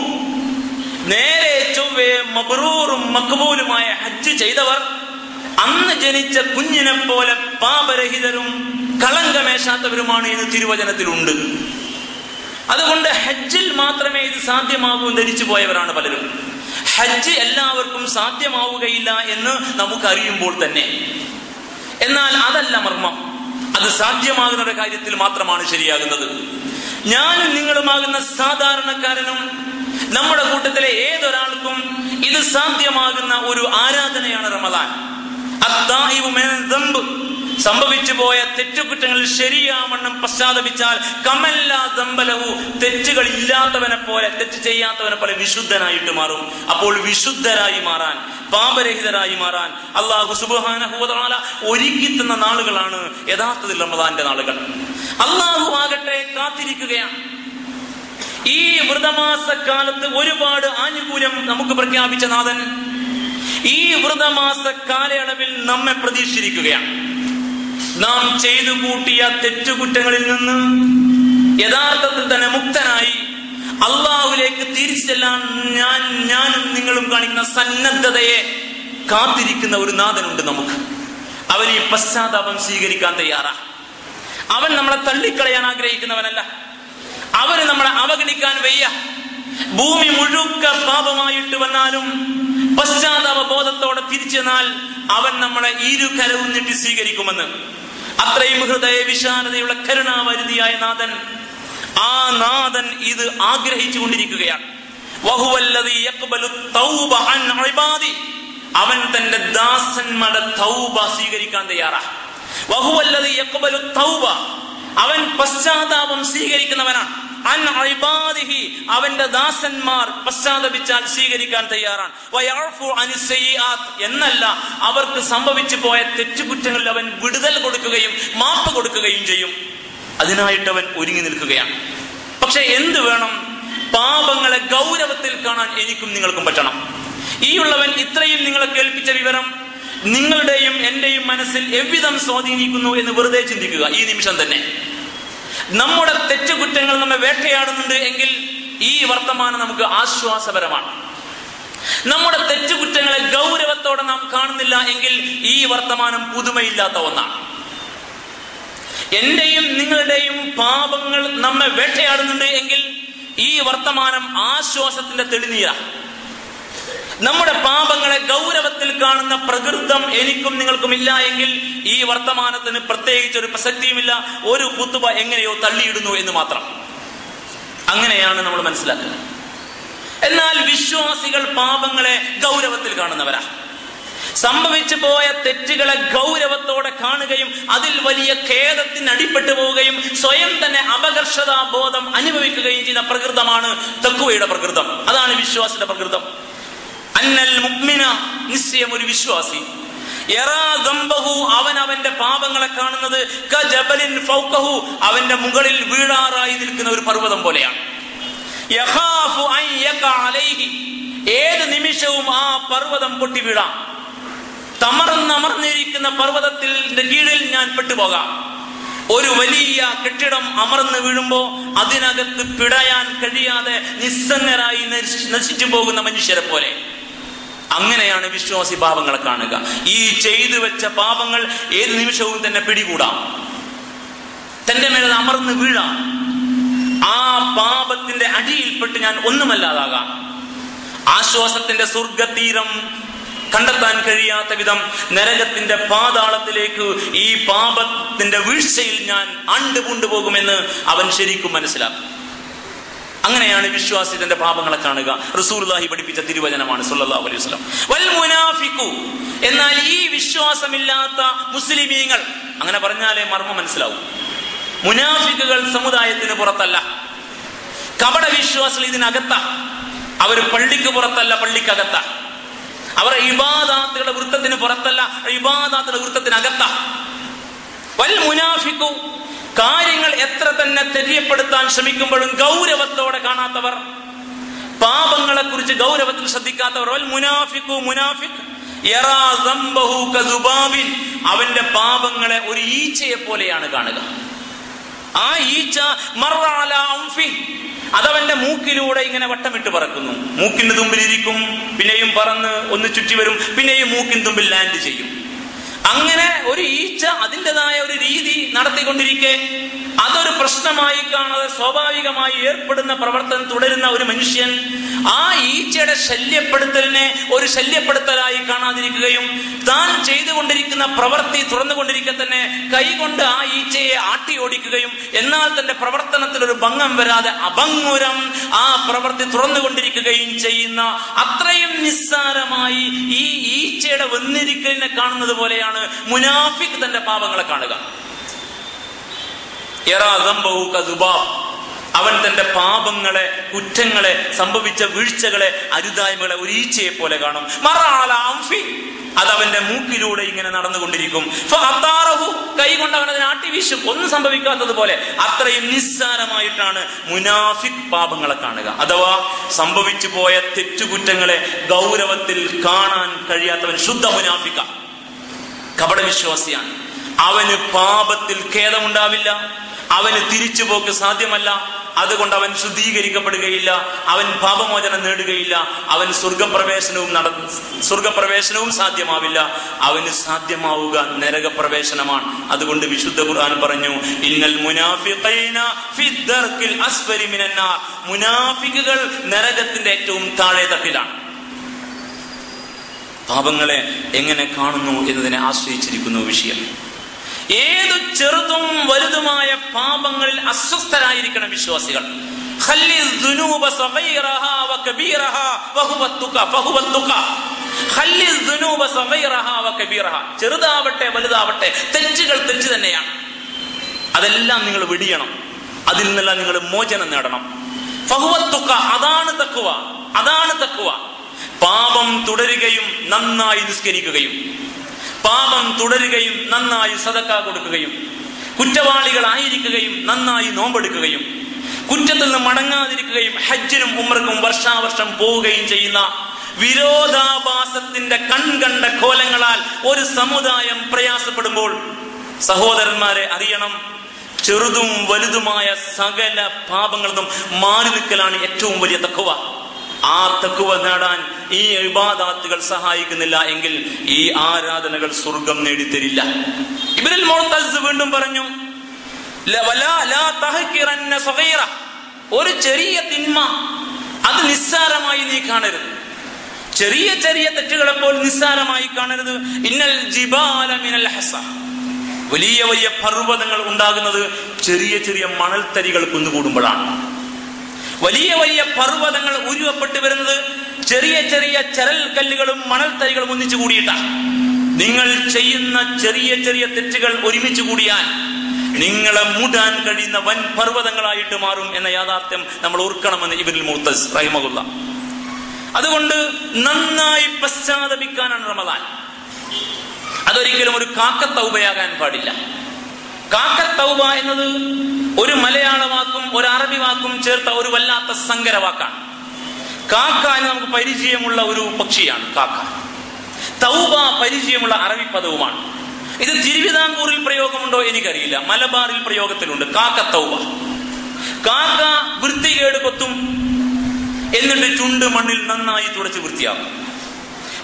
Speaker 1: നേരെ ചൊവ്വേ മബ്റൂറും മഖ്ബൂലുമായ ഹജ്ജ് ചെയ്തവർ അന്ന് ജനിച്ച കുഞ്ഞിനെ പോലെ പാപരഹിതരും കളങ്കമേശാത്തവരുമാണ് എന്ന് തിരുവചനത്തിലുണ്ട്. അതുകൊണ്ട് ഹജ്ജിൽ മാത്രമേ ഇത് സാധ്യമാകൂ ധരിച്ചു പോയവരാണ് പലരും. ഹജ്ജ് എല്ലാവർക്കും സാധ്യമാവുകയില്ല എന്ന് നമുക്കറിയുമ്പോൾ തന്നെ. എന്നാൽ അതല്ല മർമ്മം. അത് സാധ്യമാകുന്ന കാര്യത്തിൽ മാത്രമാണ് ശരിയാകുന്നത്. ഞാനും നിങ്ങളുമാകുന്ന സാധാരണക്കാരനും നമ്മുടെ കൂട്ടത്തിലെ ഏതൊരാൾക്കും ഇത് സാധ്യമാകുന്ന ഒരു ആരാധനയാണ് റമദാൻ. സംഭവിച്ചു പോയ തെറ്റുകുറ്റങ്ങളിൽ ശരിയാവണ്ണം പശ്ചാത്തപിച്ചാൽ കമല്ലാ ദംബലഹു, തെറ്റുകൾ ഇല്ലാത്തവനെ പോലെ, തെറ്റ് ചെയ്യാത്തവനെ പോലെ വിശുദ്ധനായിട്ട് മാറും. അപ്പോൾ വിശുദ്ധരായി മാറാൻ, പാപരഹിതരായി മാറാൻ അല്ലാഹു സുബ്ഹാനഹു വ തആല ഒരുക്കിത്തുന്ന നാളുകളാണ് യഥാർത്ഥത്തിൽ റമദാന്റെ നാളുകൾ. അല്ലാഹു ആകട്ടെ കാത്തിരിക്കുകയാണ്. ഈ വ്രതമാസക്കാലത്ത് ഒരുപാട് ആനുകൂല്യം നമുക്ക് പ്രഖ്യാപിച്ച നാഥൻ ഈ വ്രതമാസ കാലയളവിൽ നമ്മെ പ്രതീക്ഷിച്ചിരിക്കുകയാണ്. നാം ചെയ്തു കൂട്ടിയ തെറ്റുകുറ്റങ്ങളിൽ നിന്ന് യഥാർത്ഥത്തിൽ തന്നെ മുക്തനായി അള്ളാഹുവിലേക്ക് തിരിച്ചു ചെല്ലാൻ ഞാനും നിങ്ങളും കാണിക്കുന്ന സന്നദ്ധതയെ കാത്തിരിക്കുന്ന ഒരു നാഥനുണ്ട് നമുക്ക്. അവൻ ഈ പശ്ചാത്താപം സ്വീകരിക്കാൻ തയ്യാറാണ്. അവൻ നമ്മളെ തള്ളിക്കളയാൻ ആഗ്രഹിക്കുന്നവനല്ല. അവന് നമ്മളെ അവഗണിക്കാൻ വയ്യ. ഭൂമി മുഴുക്ക പാപമായിട്ട് വന്നാലും പശ്ചാത്താപ ബോധത്തോടെ തിരിച്ചെന്നാൽ അവൻ നമ്മളെ ഇരുകരവും നീട്ടി സ്വീകരിക്കുമെന്ന്. അത്രയും ഹൃദയ വിശാലതയുള്ള കരുണാവരുതിയായ നാഥൻ, ആ നാഥൻ ഇത് ആഗ്രഹിച്ചു കൊണ്ടിരിക്കുകയാണ്. അവൻ തന്റെ ദാസന്മാരുടെ തൗബ സ്വീകരിക്കാൻ തയ്യാറാണ്. അവൻ പശ്ചാത്താപം സ്വീകരിക്കുന്നവനാണ്. അവന്റെ ദാസന്മാർ പശ്ചാത്തപിച്ചാൽ സ്വീകരിക്കാൻ തയ്യാറാണ്. എന്നല്ല, അവർക്ക് സംഭവിച്ചു പോയ തെറ്റുകുറ്റങ്ങളിൽ അവൻ വിടുതൽ കൊടുക്കുകയും മാപ്പ് കൊടുക്കുകയും ചെയ്യും. അതിനായിട്ട് അവൻ ഒരുങ്ങി നിൽക്കുകയാണ്. പക്ഷെ എന്ത് വേണം? പാപങ്ങളെ ഗൗരവത്തിൽ കാണാൻ എനിക്കും നിങ്ങൾക്കും പറ്റണം. ഈ ഉള്ളവൻ ഇത്രയും നിങ്ങളെ കേൾപ്പിച്ച വിവരം നിങ്ങളുടെയും എന്റെയും മനസ്സിൽ എவ்விதം സ്വാധീനിക്കുന്നു എന്ന് വെറുതെ ചിന്തിക്കുക. ഈ നിമിഷം തന്നെ നമ്മുടെ തെറ്റുകുറ്റങ്ങൾ നമ്മെ വേട്ടയാടുന്നുണ്ട് എങ്കിൽ ഈ വർത്തമാനം നമുക്ക് ആശ്വാസപരമാണ്. നമ്മുടെ തെറ്റുകുറ്റങ്ങളെ ഗൗരവത്തോടെ നാം കാണുന്നില്ല എങ്കിൽ ഈ വർത്തമാനം പുതുമയില്ലാത്ത ഒന്നാണ്. എന്റെയും നിങ്ങളുടെയും പാപങ്ങൾ നമ്മെ വേട്ടയാടുന്നുണ്ട് എങ്കിൽ ഈ വർത്തമാനം ആശ്വാസത്തിന്റെ തെളിനീരാണ്. നമ്മുടെ പാപങ്ങളെ ഗൗരവത്തിൽ കാണുന്ന പ്രകൃതം എനിക്കും നിങ്ങൾക്കും ഇല്ല എങ്കിൽ ഈ വർത്തമാനത്തിന് പ്രത്യേകിച്ച് ഒരു പ്രസക്തിയുമില്ല. ഒരു ഖുതുബ എങ്ങനെയോ തള്ളിയിടുന്നു എന്ന് മാത്രം. അങ്ങനെയാണ് നമ്മൾ മനസ്സിലാക്കുന്നത്. എന്നാൽ വിശ്വാസികൾ പാപങ്ങളെ ഗൗരവത്തിൽ കാണുന്നവരാ. സംഭവിച്ചു പോയ തെറ്റുകളെ ഗൗരവത്തോടെ കാണുകയും അതിൽ വലിയ ഖേദത്തിന് അടിപ്പെട്ടു പോവുകയും സ്വയം തന്നെ അപകർഷതാ ബോധം അനുഭവിക്കുകയും ചെയ്യുന്ന പ്രകൃതമാണ് തഖ്വയുടെ പ്രകൃതം. അതാണ് വിശ്വാസിയുടെ പ്രകൃതം. അന്നൽ മുഅ്മിന, നിശ്ചയം ഒരു വിശ്വാസി, യറാ ദംബഹു, അവൻ അവന്റെ പാപങ്ങളെ കാണുന്നത് കജബലിൻ ഫൗഖഹു, അവന്റെ മുകളിൽ വീഴാറായി നിൽക്കുന്ന ഒരു പർവ്വതം പോലെയാണ്. യഖാഫു അൻ യഖഅ അലൈഹി, ഏത് നിമിഷവും ആ പർവ്വതം പൊട്ടി വീഴാം. തമർന്നമർന്നിരിക്കുന്ന പർവ്വതത്തിന്റെ കീഴിൽ ഞാൻ പെട്ടുപോകാം. ഒരു വലിയ കെട്ടിടം അമർന്നു വീഴുമ്പോ അതിനകത്ത് പിടയാൻ കഴിയാതെ നിസ്സംഗരായി നശിച്ചു പോകുന്ന മനുഷ്യരെ പോലെ. അങ്ങനെയാണ് വിശ്വാസി പാപങ്ങളെ കാണുക. ഈ ചെയ്തു വെച്ച പാപങ്ങൾ ഏത് നിമിഷവും തന്നെ പിടികൂടാം, തന്റെ മേലെ അമർന്ന് വീഴാം. ആ പാപത്തിന്റെ അടിയിൽപ്പെട്ട് ഞാൻ ഒന്നുമല്ലാതാകാം. ആശ്വാസത്തിന്റെ സ്വർഗതീരം കണ്ടെത്താൻ കഴിയാത്ത വിധം നരകത്തിന്റെ പാതാളത്തിലേക്ക് ഈ പാപത്തിന്റെ വീഴ്ചയിൽ ഞാൻ ആണ്ടുകൊണ്ടുപോകുമെന്ന് അവൻ ശരിക്കും മനസ്സിലാക്കും. അങ്ങനെയാണ് വിശ്വാസി തന്റെ പാപങ്ങളെ കാണുക. റസൂലുള്ളാഹി പഠിപ്പിച്ച തിരുവചനമാണ് സല്ലല്ലാഹു അലൈഹി വസല്ലം. വൽ മുനാഫിഖു, എന്നാൽ ഈ വിശ്വാസമില്ലാത്ത മുസ്ലിമീങ്ങൾ, അങ്ങനെ പറഞ്ഞാലേ മർമ്മം മനസ്സിലാവും. മുനാഫിക്കുകൾ സമുദായത്തിന് പുറത്തല്ല, കപട വിശ്വാസികൾ ഇതിനകത്ത. അവർ പള്ളിക്ക് പുറത്തല്ല, പള്ളിക്കകത്ത. അവർ ഇബാദാത്തുകളുടെ വൃത്തത്തിന് പുറത്തല്ല, ഇബാദാത്തുകളുടെ വൃത്തത്തിനകത്ത. വൽ മുനാഫിഖു, കാര്യങ്ങൾ എത്ര തന്നെ തെര്യപ്പെടുത്താൻ ശ്രമിക്കുമ്പോഴും ഗൗരവത്തോടെ കാണാത്തവർ, പാപങ്ങളെ കുറിച്ച് ഗൗരവത്തിൽ ശ്രദ്ധിക്കാത്തവർ. വൽ മുനാഫിഖു, മുനാഫിഖ് യറാ ദംബഹു കദുബാബിൻ, അവന്റെ പാപങ്ങളെ ഒരു ഈച്ചയെ പോലെയാണ് കാണുക. ആ ഈച്ച മർറ അലാ അൻഫി, അതവന്റെ മൂക്കിലൂടെ ഇങ്ങനെ വട്ടമിട്ട് പറക്കുന്നു. മൂക്കിന്റെ തുമ്പിലിരിക്കും, പിന്നെയും പറന്ന് ഒന്ന് ചുറ്റി വരും, പിന്നെയും മൂക്കിൻ തുമ്പിൽ ലാൻഡ് ചെയ്യും. അങ്ങനെ ഒരു ഈച്ച അതിൻ്റെതായ ഒരു രീതി നടത്തിക്കൊണ്ടിരിക്കെ അതൊരു പ്രശ്നമായി കാണാതെ സ്വാഭാവികമായി ഏർപ്പെടുന്ന പ്രവർത്തനം തുടരുന്ന ഒരു മനുഷ്യൻ ആ ഈച്ചയുടെ ശല്യപ്പെടുത്തലിനെ ഒരു ശല്യപ്പെടുത്തലായി കാണാതിരിക്കുകയും താൻ ചെയ്തുകൊണ്ടിരിക്കുന്ന പ്രവൃത്തി തുറന്നുകൊണ്ടിരിക്കെ തന്നെ കൈകൊണ്ട് ആ ഈച്ചയെ ആട്ടി ഓടിക്കുകയും എന്നാൽ തന്റെ പ്രവർത്തനത്തിൽ ഒരു ഭംഗം വരാതെ അഭംഗുരം ആ പ്രവൃത്തി തുറന്നുകൊണ്ടിരിക്കുകയും ചെയ്യുന്ന അത്രയും നിസ്സാരമായി ഈ ഈച്ചയുടെ വന്നിരിക്കലിനെ കാണുന്നത് പോലെയാണ് മുനാഫിക് തന്റെ പാപങ്ങളെ കാണുക. അവൻ തന്റെ പാപങ്ങളെ, കുറ്റങ്ങളെ, സംഭവിച്ച വീഴ്ചകളെ, അരുതായ്മകളെ ഒരു ഈച്ചയെ പോലെ കാണും. അത് അവന്റെ മൂക്കിലൂടെ ഇങ്ങനെ നടന്നുകൊണ്ടിരിക്കും. കൈ കൊണ്ട് അവൻ അതിനെ ആട്ടി വീശും, ഒന്നും സംഭവിക്കാത്തതുപോലെ. അത്രയും നിസ്സാരമായിട്ടാണ് മുനാഫിക് പാപങ്ങളെ കാണുക. അഥവാ സംഭവിച്ചു പോയ തെറ്റുകുറ്റങ്ങളെ ഗൗരവത്തിൽ കാണാൻ കഴിയാത്തവൻ ശുദ്ധ മുനാഫിക്ക, കപടവിശ്വാസിയാണ്. അവന് പാപത്തിൽ ഖേദമുണ്ടാവില്ല, അവന് തിരിച്ചുപോക്ക് സാധ്യമല്ല. അതുകൊണ്ട് അവൻ ശുദ്ധീകരിക്കപ്പെടുകയില്ല, അവൻ പാപമോചനം നേടുകയില്ല, അവൻ സ്വർഗപ്രവേശനവും സാധ്യമാവില്ല. അവന് സാധ്യമാവുക നരകപ്രവേശനമാണ്. അതുകൊണ്ട് വിശുദ്ധ ഖുർആൻ പറഞ്ഞു, ഇന്നൽ മുനാഫിഖീന ഫി ദർക്കിൽ അസ്ഫരി മിനന്നാർ. മുനാഫിക്കുകൾ നരകത്തിന്റെ ഏറ്റവും താഴെ തട്ടിലാണ്. പാപങ്ങളെ എങ്ങനെ കാണുന്നു എന്നതിനെ ആശ്രയിച്ചിരിക്കുന്നു വിഷയം. ഏതു ചെറുതും വലുതുമായ പാപങ്ങളിൽ അസ്വസ്ഥരായിരിക്കണം വിശ്വാസികൾ. ചെറുതാവട്ടെ വലുതാവട്ടെ തെറ്റുകൾ തെറ്റ് തന്നെയാണ്. അതെല്ലാം നിങ്ങൾ വെടിയണം, അതിൽ നിന്നെല്ലാം നിങ്ങൾ മോചനം നേടണം. അതാണ് തഖ്വ, അതാണ് തഖ്വ. പാപം തുടരുകയും നന്നായി നിസ്കരിക്കുകയും, പാപം തുടരുകയും നന്നായി സദഖ കൊടുക്കുകയും, കുറ്റവാളികളായിരിക്കുകയും നന്നായി നോമ്പെടുക്കുകയും, കുറ്റത്തിൽ നിന്ന് മടങ്ങാതിരിക്കുകയും ഹജ്ജിനും ഉംറക്കും വർഷാവർഷം പോവുകയും ചെയ്യുന്ന വിരോധാഭാസത്തിന്റെ കൺകണ്ട കോലങ്ങളാൽ ഒരു സമുദായം പ്രയാസപ്പെടുമ്പോൾ സഹോദരന്മാരെ അറിയണം, ചെറുതും വലുതുമായ സകല പാപങ്ങളിൽ നിന്നും മാറി നിൽക്കലാണ് ഏറ്റവും വലിയ തഖ്വ. ആ തഖ്വ നേടാൻ ഈ ഇബാദത്തുകൾ സഹായിക്കുന്നില്ല എങ്കിൽ ഈ ആരാധനകൾ സ്വർഗം നേടിത്തരില്ല. ഇബ്നുൽ മുഅ്തസ് വീണ്ടും പറഞ്ഞു, ഒരു ചെറിയ തിന്മ അത് നിസ്സാരമായി നീ കാണരുത്, ചെറിയ ചെറിയ തെറ്റുകളെ പോലും നിസ്സാരമായി കാണരുത്. ഇന്നൽ ജിബാല മിനൽ ഹസ, വലിയ വലിയ പർവ്വതങ്ങൾ ഉണ്ടാകുന്നത് ചെറിയ ചെറിയ മണൽത്തരികൾ കുന്നുകൂടുമ്പോഴാണ്. വലിയ വലിയ പർവ്വതങ്ങൾ ഉരുവപ്പെട്ടു വരുന്നത് ചെറിയ ചെറിയ ചരൽ കല്ലുകളും മണൽത്തരികളും ഒന്നിച്ചു കൂടിയിട്ടാണ്. നിങ്ങൾ ചെയ്യുന്ന ചെറിയ ചെറിയ തെറ്റുകൾ ഒരുമിച്ച് കൂടിയാൽ നിങ്ങളെ മൂടാൻ കഴിയുന്ന വൻ പർവ്വതങ്ങളായിട്ട് മാറും എന്ന യാഥാർത്ഥ്യം നമ്മൾ ഓർക്കണമെന്ന് ഇബ്നുൽ മുഅ്തസ് റഹിമഹുല്ലാ. അതുകൊണ്ട് നന്നായി പശ്ചാത്തപിക്കാനാണ് റമദാൻ. അതൊരിക്കലും ഒരു കാക്കത്തൗബയാകാൻ പാടില്ല. കാക്കത്തൗബ എന്നത് ഒരു മലയാള വാക്കും ഒരു അറബി വാക്കും ചേർത്ത ഒരു വല്ലാത്ത സങ്കര വാക്കാണ്. കാക്ക എന്ന് നമുക്ക് പരിചയമുള്ള ഒരു പക്ഷിയാണ് കാക്ക. തൗബ പരിചയമുള്ള അറബി പദവുമാണ്. ഇത് തിരുവിതാംകൂറിൽ പ്രയോഗമുണ്ടോ എനിക്കറിയില്ല, മലബാറിൽ പ്രയോഗത്തിലുണ്ട്. കാക്കത്തൗബ. കാക്ക വൃത്തികേട് കൊത്തും, എന്നിട്ട് ചുണ്ട് മണ്ണിൽ നന്നായി തുടച്ച് വൃത്തിയാക്കും,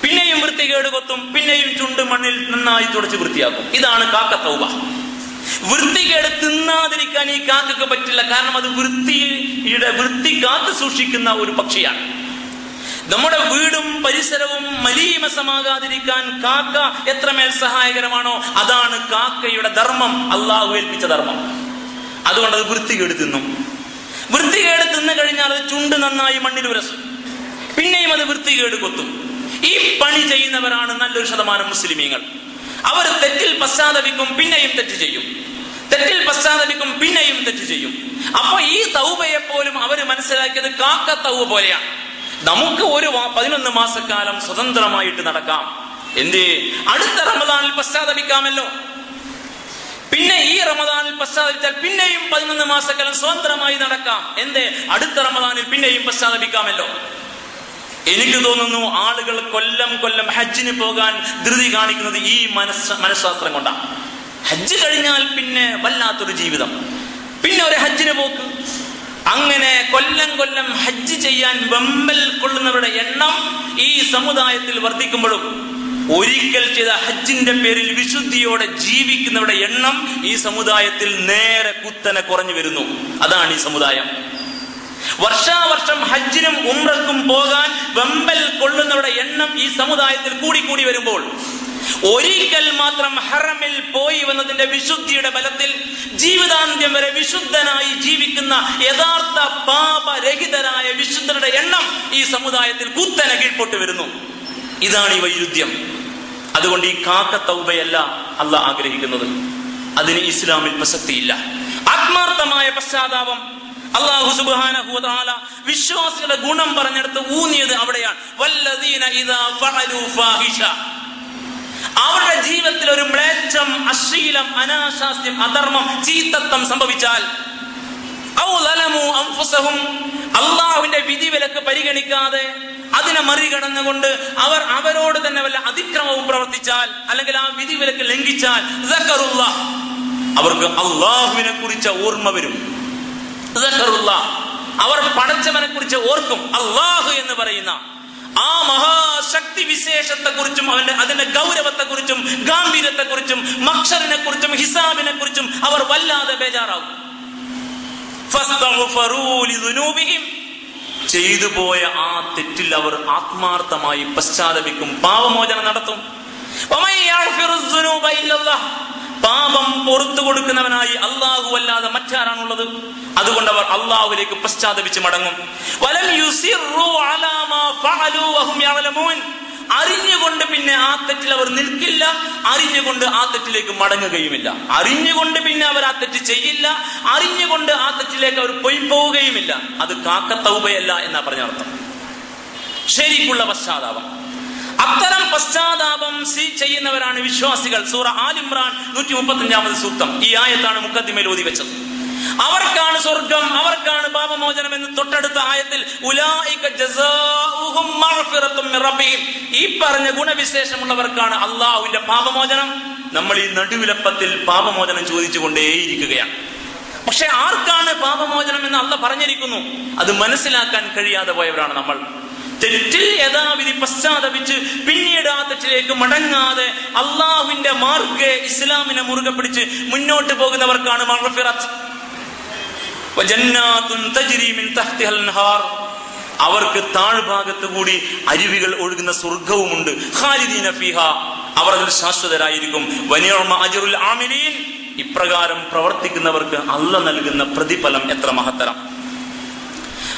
Speaker 1: പിന്നെയും വൃത്തികേട് കൊത്തും, പിന്നെയും ചുണ്ട് മണ്ണിൽ നന്നായി തുടച്ച് വൃത്തിയാക്കും. ഇതാണ് കാക്കത്തൗബ. വൃത്തികേട് തിന്നാതിരിക്കാൻ ഈ കാക്കക്ക് പറ്റില്ല, കാരണം അത് വൃത്തി കാത്തു സൂക്ഷിക്കുന്ന ഒരു പക്ഷിയാണ്. നമ്മുടെ വീടും പരിസരവും മലീമസമാകാതിരിക്കാൻ കാക്ക എത്രമേൽ സഹായകരമാണോ അതാണ് കാക്കയുടെ ധർമ്മം, അള്ളാഹു ഏൽപ്പിച്ച ധർമ്മം. അതുകൊണ്ട് അത് വൃത്തികേട് തിന്നും. വൃത്തികേട് തിന്നു കഴിഞ്ഞാൽ അത് ചുണ്ട് നന്നായി മണ്ണിൽ ഉരസും, പിന്നെയും അത് വൃത്തികേട് കൊത്തും. ഈ പണി ചെയ്യുന്നവരാണ് നല്ലൊരു ശതമാനം മുസ്ലിമീങ്ങൾ. അവർ തെറ്റിൽ പശ്ചാത്തപിക്കും, പിന്നെയും തെറ്റ് ചെയ്യും, തെറ്റിൽ പശ്ചാത്തപിക്കും, പിന്നെയും തെറ്റ് ചെയ്യും. അപ്പൊ ഈ തൗബയെ പോലും അവർ മനസ്സിലാക്കിയത് കാക്ക തൗബ പോലെയാണ്. നമുക്ക് ഒരു 11 മാസക്കാലം സ്വതന്ത്രമായിട്ട് നടക്കാം. എന്തേ? അടുത്ത റമദാനിൽ പശ്ചാത്തപിക്കാമല്ലോ. പിന്നെ ഈ റമദാനിൽ പശ്ചാത്തപിച്ചാൽ പിന്നെയും 11 മാസക്കാലം സ്വതന്ത്രമായി നടക്കാം. എന്തേ? അടുത്ത റമദാനിൽ പിന്നെയും പശ്ചാത്തപിക്കാമല്ലോ. എനിക്ക് തോന്നുന്നു ആളുകൾ കൊല്ലം കൊല്ലം ഹജ്ജിന് പോകാൻ ധൃതി കാണിക്കുന്നത് ഈ മനഃശാസ്ത്രം കൊണ്ടാണ്. ഹജ്ജ് കഴിഞ്ഞാൽ പിന്നെ വല്ലാത്തൊരു ജീവിതം, പിന്നെ ഒരു ഹജ്ജിന് പോക്ക്. അങ്ങനെ കൊല്ലം കൊല്ലം ഹജ്ജ് ചെയ്യാൻ വെമ്പൽ കൊള്ളുന്നവരുടെ എണ്ണം ഈ സമുദായത്തിൽ വർദ്ധിക്കുമ്പോഴും ഒരിക്കൽ ചെയ്ത ഹജ്ജിന്റെ പേരിൽ വിശുദ്ധിയോടെ ജീവിക്കുന്നവരുടെ എണ്ണം ഈ സമുദായത്തിൽ നേരെ കുത്തനെ കുറഞ്ഞു വരുന്നു. അതാണ് ഈ സമുദായം. വർഷാവർഷം ഹജ്ജിനും ഉംറക്കും പോകാൻ വെമ്പൽ കൊള്ളുന്നവരുടെ എണ്ണം ഈ സമുദായത്തിൽ കൂടി വരുമ്പോൾ ഒരിക്കൽ മാത്രം ഹറമിൽ പോയി വന്നതിന്റെ വിശുദ്ധിയുടെ ബലത്തിൽ ജീവിതാന്ത്യം വരെ വിശുദ്ധനായി ജീവിക്കുന്ന യഥാർത്ഥ പാപരഹിതരായ വിശുദ്ധരുടെ എണ്ണം ഈ സമുദായത്തിൽ കുത്തനെ കീഴ്പോട്ട് വരുന്നു. ഇതാണ് ഈ വൈരുദ്ധ്യം. അതുകൊണ്ട് ഈ കാക്ക തൗബയല്ല അള്ളാഹ് ആഗ്രഹിക്കുന്നത്. അതിന് ഇസ്ലാമിൽ പ്രസക്തിയില്ല. ആത്മാർത്ഥമായ പശ്ചാത്താപം അല്ലാഹു സുബ്ഹാനഹു വ തആല വിശ്വാസികളുടെ ഗുണം പറഞ്ഞെടുത്ത് ഊന്നിയത് അവിടെയാണ്. വല്ലദീന ഇദാ ഫഅലു ഫാഹിഷ, അവരുടെ ജീവിതത്തിൽ ഒരു മ്ലേച്ഛം, അശ്ലീലം, അനാശാസ്യം, അധർമ്മം, ചീത്തത്വം സംഭവിച്ചാൽ ഔ ലലമു അൻഫുസഹും, അല്ലാഹുവിന്റെ വിധിവിലക്ക് പരിഗണിക്കാതെ അതിനെ മറികടന്നുകൊണ്ട് അവർ അവരോട് തന്നെ വല്ല അതിക്രമവും പ്രവർത്തിച്ചാൽ അല്ലെങ്കിൽ ആ വിധിവിലക്ക് ലംഘിച്ചാൽ സക്കറുല്ലാഹ്, അവർക്ക് അല്ലാഹുവിനെ കുറിച്ച് ഓർമ്മ വരും. അവർ പടച്ചവനെ കുറിച്ച് ഓർക്കും. അല്ലാഹു എന്ന് പറയുന്ന ആ മഹാശക്തി വിശേഷത്തെ കുറിച്ചും അതിന്റെ ഗൗരവത്തെ കുറിച്ചും ഗാംഭീര്യത്തെ കുറിച്ചും മഹ്ശറിനെ കുറിച്ചും ഹിസാബിനെ കുറിച്ചും അവർ വല്ലാതെ ബേജാറാവും. ചെയ്തു പോയ ആ തെറ്റിൽ അവർ ആത്മാർത്ഥമായി പശ്ചാത്തപിക്കും, പാപമോചനം നടത്തും. പാപം പുറത്തു കൊടുക്കുന്നവനായി അല്ലാഹു അല്ലാതെ മറ്റാരാണുള്ളത്? അതുകൊണ്ട് അവർ അല്ലാഹുവിലേക്ക് പശ്ചാത്തപിച്ച് മടങ്ങും. വലം യുസിറു അലാ മാ ഫഅലു വഹും യഅലമൂൻ, അറിഞ്ഞുകൊണ്ട് പിന്നെ ആ തെറ്റിൽ അവർ നിൽക്കില്ല, അറിഞ്ഞുകൊണ്ട് ആ തെറ്റിലേക്ക് മടങ്ങുകയുമില്ല. അറിഞ്ഞുകൊണ്ട് പിന്നെ അവർ ആ തെറ്റ് ചെയ്യില്ല, അറിഞ്ഞുകൊണ്ട് ആ തെറ്റിലേക്ക് അവർ പോവുകയുമില്ല. അത് കാക്ക തൗബയല്ല എന്നാ പറഞ്ഞ അർത്ഥം. ശരിക്കുള്ള പശ്ചാത്താപം. അത്തരം പശ്ചാത്താപം ചെയ്യുന്നവരാണ് വിശ്വാസികൾ. സൂറ ആൽ ഇംറാൻ 135 സൂക്തം ഈ ആയത്താണ് മുഖദ്ദിമയിൽ ഓതി വെച്ചത്. അവർക്കാണ് സ്വർഗം, അവർക്കാണ് പാപമോചനം എന്ന് തൊട്ടടുത്ത ആയത്തിൽ ഉലൈക ജസാഉഹും മഗ്ഫിറത്തും മിർ റബ്ബിഹിം, ഈ പറഞ്ഞ ഗുണവിശേഷമുള്ളവർക്കാണ് അല്ലാഹുവിന്റെ പാപമോചനം. നമ്മൾ ഈ നടുവിലപ്പത്തിൽ പാപമോചനം ചോദിച്ചുകൊണ്ടേയിരിക്കുകയാണ്. പക്ഷെ ആർക്കാണ് പാപമോചനം എന്ന് അല്ലാഹ് പറഞ്ഞിരിക്കുന്നു, അത് മനസ്സിലാക്കാൻ കഴിയാതെ പോയവരാണ് നമ്മൾ. തെറ്റിൽ യഥാവിധി പശ്ചാത്തപിച്ച് പിന്നീട് ആ തെറ്റിലേക്ക് മടങ്ങാതെ അള്ളാഹുവിന്റെ മാർഗ്ഗെ ഇസ്ലാമിനെ മുറുകെ പിടിച്ച് മുന്നോട്ട് പോകുന്നവർക്കാണ് മഗ്ഫിറത്ത്. വജന്നാതുൻ തജ്രി മിൻ തഹ്തിഹൽ അൻഹാർ, അവർക്ക് താഴ്ഭാഗത്ത് കൂടി അരുവികൾ ഒഴുകുന്ന സ്വർഗ്ഗവുമുണ്ട്. ഖാലിദീന ഫീഹാ, അവർ അതിൽ ശാശ്വതരായിരിക്കും. വനിഅമ അജ്റുൽ ആമിലീൻ, ഇപ്രകാരം പ്രവർത്തിക്കുന്നവർക്ക് അല്ലാഹ് നൽകുന്ന പ്രതിഫലം എത്ര മഹത്തരം.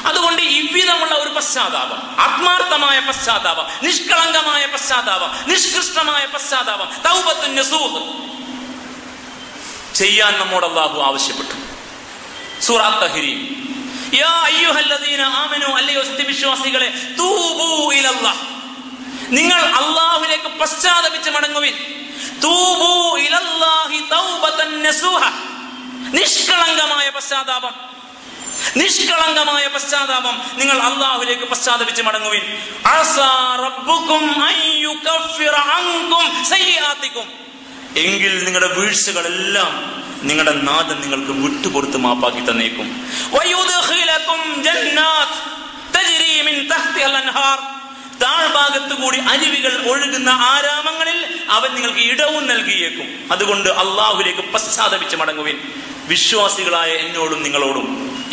Speaker 1: അതുകൊണ്ട് ഇவ்விதമുള്ള ഒരു പശ്ചാത്താപം, ആത്മാർത്ഥമായ പശ്ചാത്താപം, നിഷ്കളങ്കമായ പശ്ചാത്താപം, നിഷ്കൃഷ്ടമായ പശ്ചാത്താപം, തൗബത്തുൻ നസൂഹ് ചെയ്യാൻ നമ്മോട് അല്ലാഹു ആവശ്യപ്പെട്ടു. സൂറ തഹ്രീം, യാ അയ്യുഹല്ലദീന ആമനൂ, അല്ലയോ സത്യവിശ്വാസികളെ, തൂബൂ ഇലല്ലാഹ്, നിങ്ങൾ അല്ലാഹുവിലേക്ക് പശ്ചാത്തപിച്ച് മടങ്ങുവിൻ. തൂബൂ ഇലല്ലാഹി തൗബതൻ നസൂഹ, നിഷ്കളങ്കമായ പശ്ചാത്താപം, നിഷ്കളങ്കമായ പശ്ചാത്താപം, നിങ്ങൾ അല്ലാഹുവിലേക്ക് പശ്ചാത്തപിച്ച് മടങ്ങുവിൻ. അസാ റബ്ബുക്കും അൻ യുകഫിറ അൻകും സയ്യിആതികും, എങ്കിൽ നിങ്ങളുടെ വീഴ്ചകളെല്ലാം നിങ്ങളുടെ നാഥൻ നിങ്ങൾക്ക് വിട്ടുപുറത്ത് മാപ്പാക്കി തന്നേക്കും. വയുദ്ഖിലകും ജന്നാത്ത് തജ്രി മിൻ തഹ്തിഹൽ അൻഹാർ, താഴ്ഭാഗത്തു കൂടി അരുവികൾ ഒഴുകുന്ന ആരാമങ്ങളിൽ അവൻ നിങ്ങൾക്ക് ഇടവും നൽകിയേക്കും. അതുകൊണ്ട് അല്ലാഹുവിലേക്ക് പശ്ചാത്തപിച്ച് മടങ്ങുവിൻ, വിശ്വാസികളായ എന്നോടും നിങ്ങളോടും.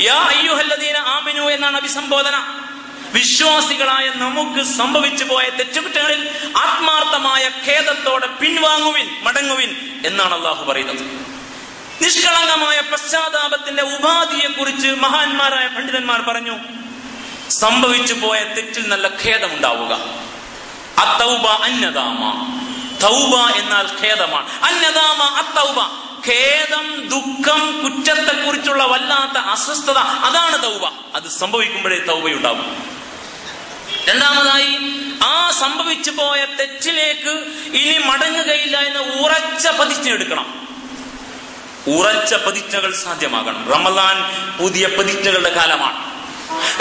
Speaker 1: യാ അയ്യുഹല്ലദീന ആമനൂ എന്നാണ് അഭിസംബോധന. വിശ്വാസികളായ നമുക്ക് സംഭവിച്ചു പോയ തെറ്റുകുറ്റങ്ങളിൽ ആത്മാർത്ഥമായ ഖേദത്തോടെ പിൻവാങ്ങുവിൻ, മടങ്ങുവിൻ എന്നാണ് അല്ലാഹു പറയുന്നത്. നിഷ്കളങ്കമായ പശ്ചാത്താപത്തിന്റെ ഉപാധിയെ കുറിച്ച് മഹാന്മാരായ പണ്ഡിതന്മാർ പറഞ്ഞു, സംഭവിച്ചു പോയ തെറ്റിൽ നല്ല ഖേദമുണ്ടാവുക. അത്തൗബ അന്നദാമ, തൗബ എന്നാൽ ഖേദമാണ്. അന്നദാമ അത്തൗബ, ഖേദം, ദുഃഖം, കുറ്റത്തെ കുറിച്ചുള്ള വല്ലാത്ത അസ്വസ്ഥത, അതാണ് തൗബ. അത് സംഭവിക്കുമ്പോഴേ തൗബയുണ്ടാവും. രണ്ടാമതായി, ആ സംഭവിച്ചു പോയ തെറ്റിലേക്ക് ഇനി മടങ്ങുകയില്ല എന്ന് ഉറച്ച പ്രതിജ്ഞ എടുക്കണം. ഉറച്ച പ്രതിജ്ഞകൾ സാധ്യമാകണം. റമദാൻ പുതിയ പ്രതിജ്ഞകളുടെ കാലമാണ്.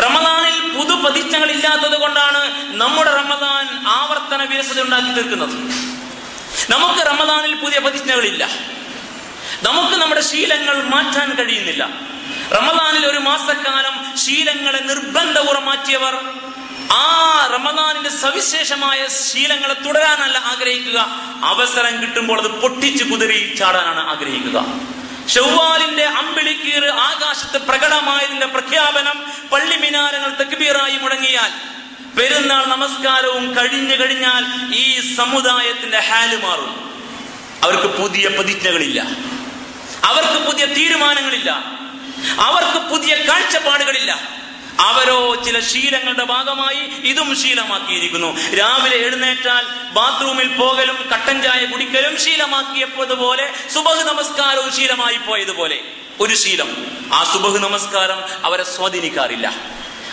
Speaker 1: റമദാനിൽ പുതു പ്രതിജ്ഞകൾ ഇല്ലാത്തത് കൊണ്ടാണ് നമ്മുടെ റമദാൻ ആവർത്തന വിരസത ഉണ്ടാക്കി തീർക്കുന്നത്. നമുക്ക് റമദാനിൽ പുതിയ പ്രതിജ്ഞകളില്ല. നമുക്ക് നമ്മുടെ ശീലങ്ങൾ മാറ്റാൻ കഴിയുന്നില്ല. റമദാനിൽ ഒരു മാസക്കാലം ശീലങ്ങളെ നിർബന്ധപൂർവ്വം മാറ്റിയവർ ആ റമദാനിന്റെ സവിശേഷമായ ശീലങ്ങളെ തുടരാനല്ല ആഗ്രഹിക്കുക, അവസരം കിട്ടുമ്പോൾ അത് പൊട്ടിച്ചു കുതിരി ചാടാനാണ് ആഗ്രഹിക്കുക. ശവ്വാലിന്റെ അമ്പിളിക്കീറ് ആകാശത്ത് പ്രകടമായതിന്റെ പ്രഖ്യാപനം പള്ളി മിനാരങ്ങൾ തക്ബീറായി മുടങ്ങിയാൽ, പെരുന്നാൾ നമസ്കാരവും കഴിഞ്ഞു കഴിഞ്ഞാൽ ഈ സമുദായത്തിന്റെ ഹാല് മാറും. അവർക്ക് പുതിയ പ്രതിജ്ഞകളില്ല, അവർക്ക് പുതിയ തീരുമാനങ്ങളില്ല, അവർക്ക് പുതിയ കാഴ്ചപ്പാടുകളില്ല. അവരോ ചില ശീലങ്ങളുടെ ഭാഗമായി ഇതും ശീലമാക്കിയിരിക്കുന്നു. രാവിലെ എഴുന്നേറ്റാൽ ബാത്റൂമിൽ പോകലും കട്ടൻ ചായ കുടിക്കലും ശീലമാക്കിയപ്പോതുപോലെ സുബഹ് നമസ്കാരവും ശീലമായി പോയതുപോലെ ഒരു ശീലം. ആ സുബഹ് നമസ്കാരം അവരെ സ്വാധീനിക്കാറില്ല.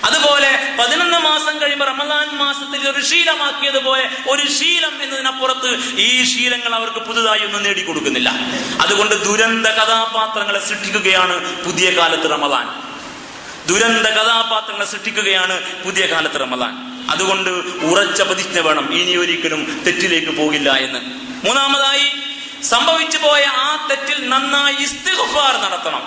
Speaker 1: അതുപോലെ 11 മാസം കഴിയുമ്പോൾ റമദാൻ മാസത്തിൽ ഒരു ശീലമാക്കിയതുപോലെ ഒരു ശീലം എന്നതിനപ്പുറത്ത് ഈ ശീലങ്ങൾ അവർക്ക് പുതുതായി ഒന്നും നേടിക്കൊടുക്കുന്നില്ല. അതുകൊണ്ട് ദുരന്ത കഥാപാത്രങ്ങളെ സൃഷ്ടിക്കുകയാണ് പുതിയ കാലത്ത് റമദാൻ. ദുരന്ത കഥാപാത്രങ്ങളെ സൃഷ്ടിക്കുകയാണ് പുതിയ കാലത്ത് റമദാൻ. അതുകൊണ്ട് ഉറച്ച പ്രതിജ്ഞ വേണം, ഇനി ഒരിക്കലും തെറ്റിലേക്ക് പോകില്ല എന്ന്. മൂന്നാമതായി, സംഭവിച്ചു പോയ ആ തെറ്റിൽ നന്നായി ഇസ്തിഗ്ഫാർ നടത്തണം,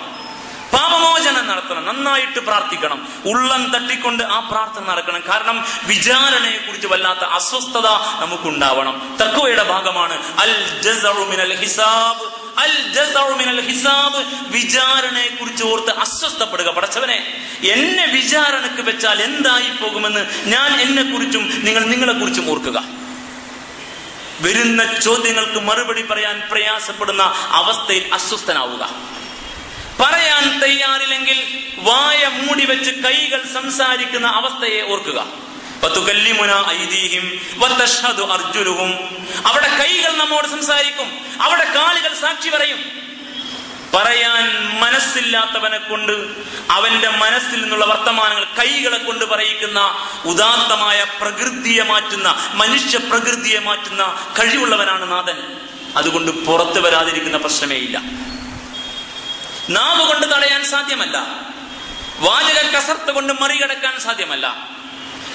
Speaker 1: പാപമോചനം നടത്തണം, നന്നായിട്ട് പ്രാർത്ഥിക്കണം, ഉള്ളം തട്ടിക്കൊണ്ട് ആ പ്രാർത്ഥന നടക്കണം. കാരണം വിചാരണയെ കുറിച്ച് വല്ലാത്ത അസ്വസ്ഥത നമുക്കുണ്ടാവണം. തഖ്വയുടെ ഭാഗമാണ് അൽ ജസഉ മിനൽ ഹിസാബ്, അൽ ജസഉ മിനൽ ഹിസാബ്. വിചാരണയെ കുറിച്ച് ഓർത്ത് അസ്വസ്ഥപ്പെടുക. പടച്ചവനെ, എന്നെ വിചാരണക്ക് വെച്ചാൽ എന്തായി പോകുമെന്ന് ഞാൻ എന്നെ കുറിച്ചും നിങ്ങൾ നിങ്ങളെ കുറിച്ചും ഓർക്കുക. വരുന്ന ചോദ്യങ്ങൾക്ക് മറുപടി പറയാൻ പ്രയാസപ്പെടുന്ന അവസ്ഥയിൽ അസ്വസ്ഥനാവുക. പറയാൻ തയ്യാറില്ലെങ്കിൽ വായ മൂടി വെച്ച് കൈകൾ സംസാരിക്കുന്ന അവസ്ഥയെ ഓർക്കുക. അവിടെ കൈകൾ നമ്മോട് സംസാരിക്കും, അവിടെ കാലുകൾ സാക്ഷി പറയും. പറയാൻ മനസ്സില്ലാത്തവനെ കൊണ്ട് അവന്റെ മനസ്സിൽ നിന്നുള്ള വർത്തമാനങ്ങൾ കൈകളെ കൊണ്ട് പറയിക്കുന്ന ഉദാത്തമായ പ്രകൃതിയെ മാറ്റുന്ന, മനുഷ്യ പ്രകൃതിയെ മാറ്റുന്ന കഴിവുള്ളവനാണ് നാഥൻ. അതുകൊണ്ട് പുറത്തു വരാതിരിക്കുന്ന പ്രശ്നമേ ഇല്ല. നാവ് കൊണ്ട് തടയാൻ സാധ്യമല്ല, വാചക കസർത്ത് കൊണ്ട് മറികടക്കാൻ സാധ്യമല്ല,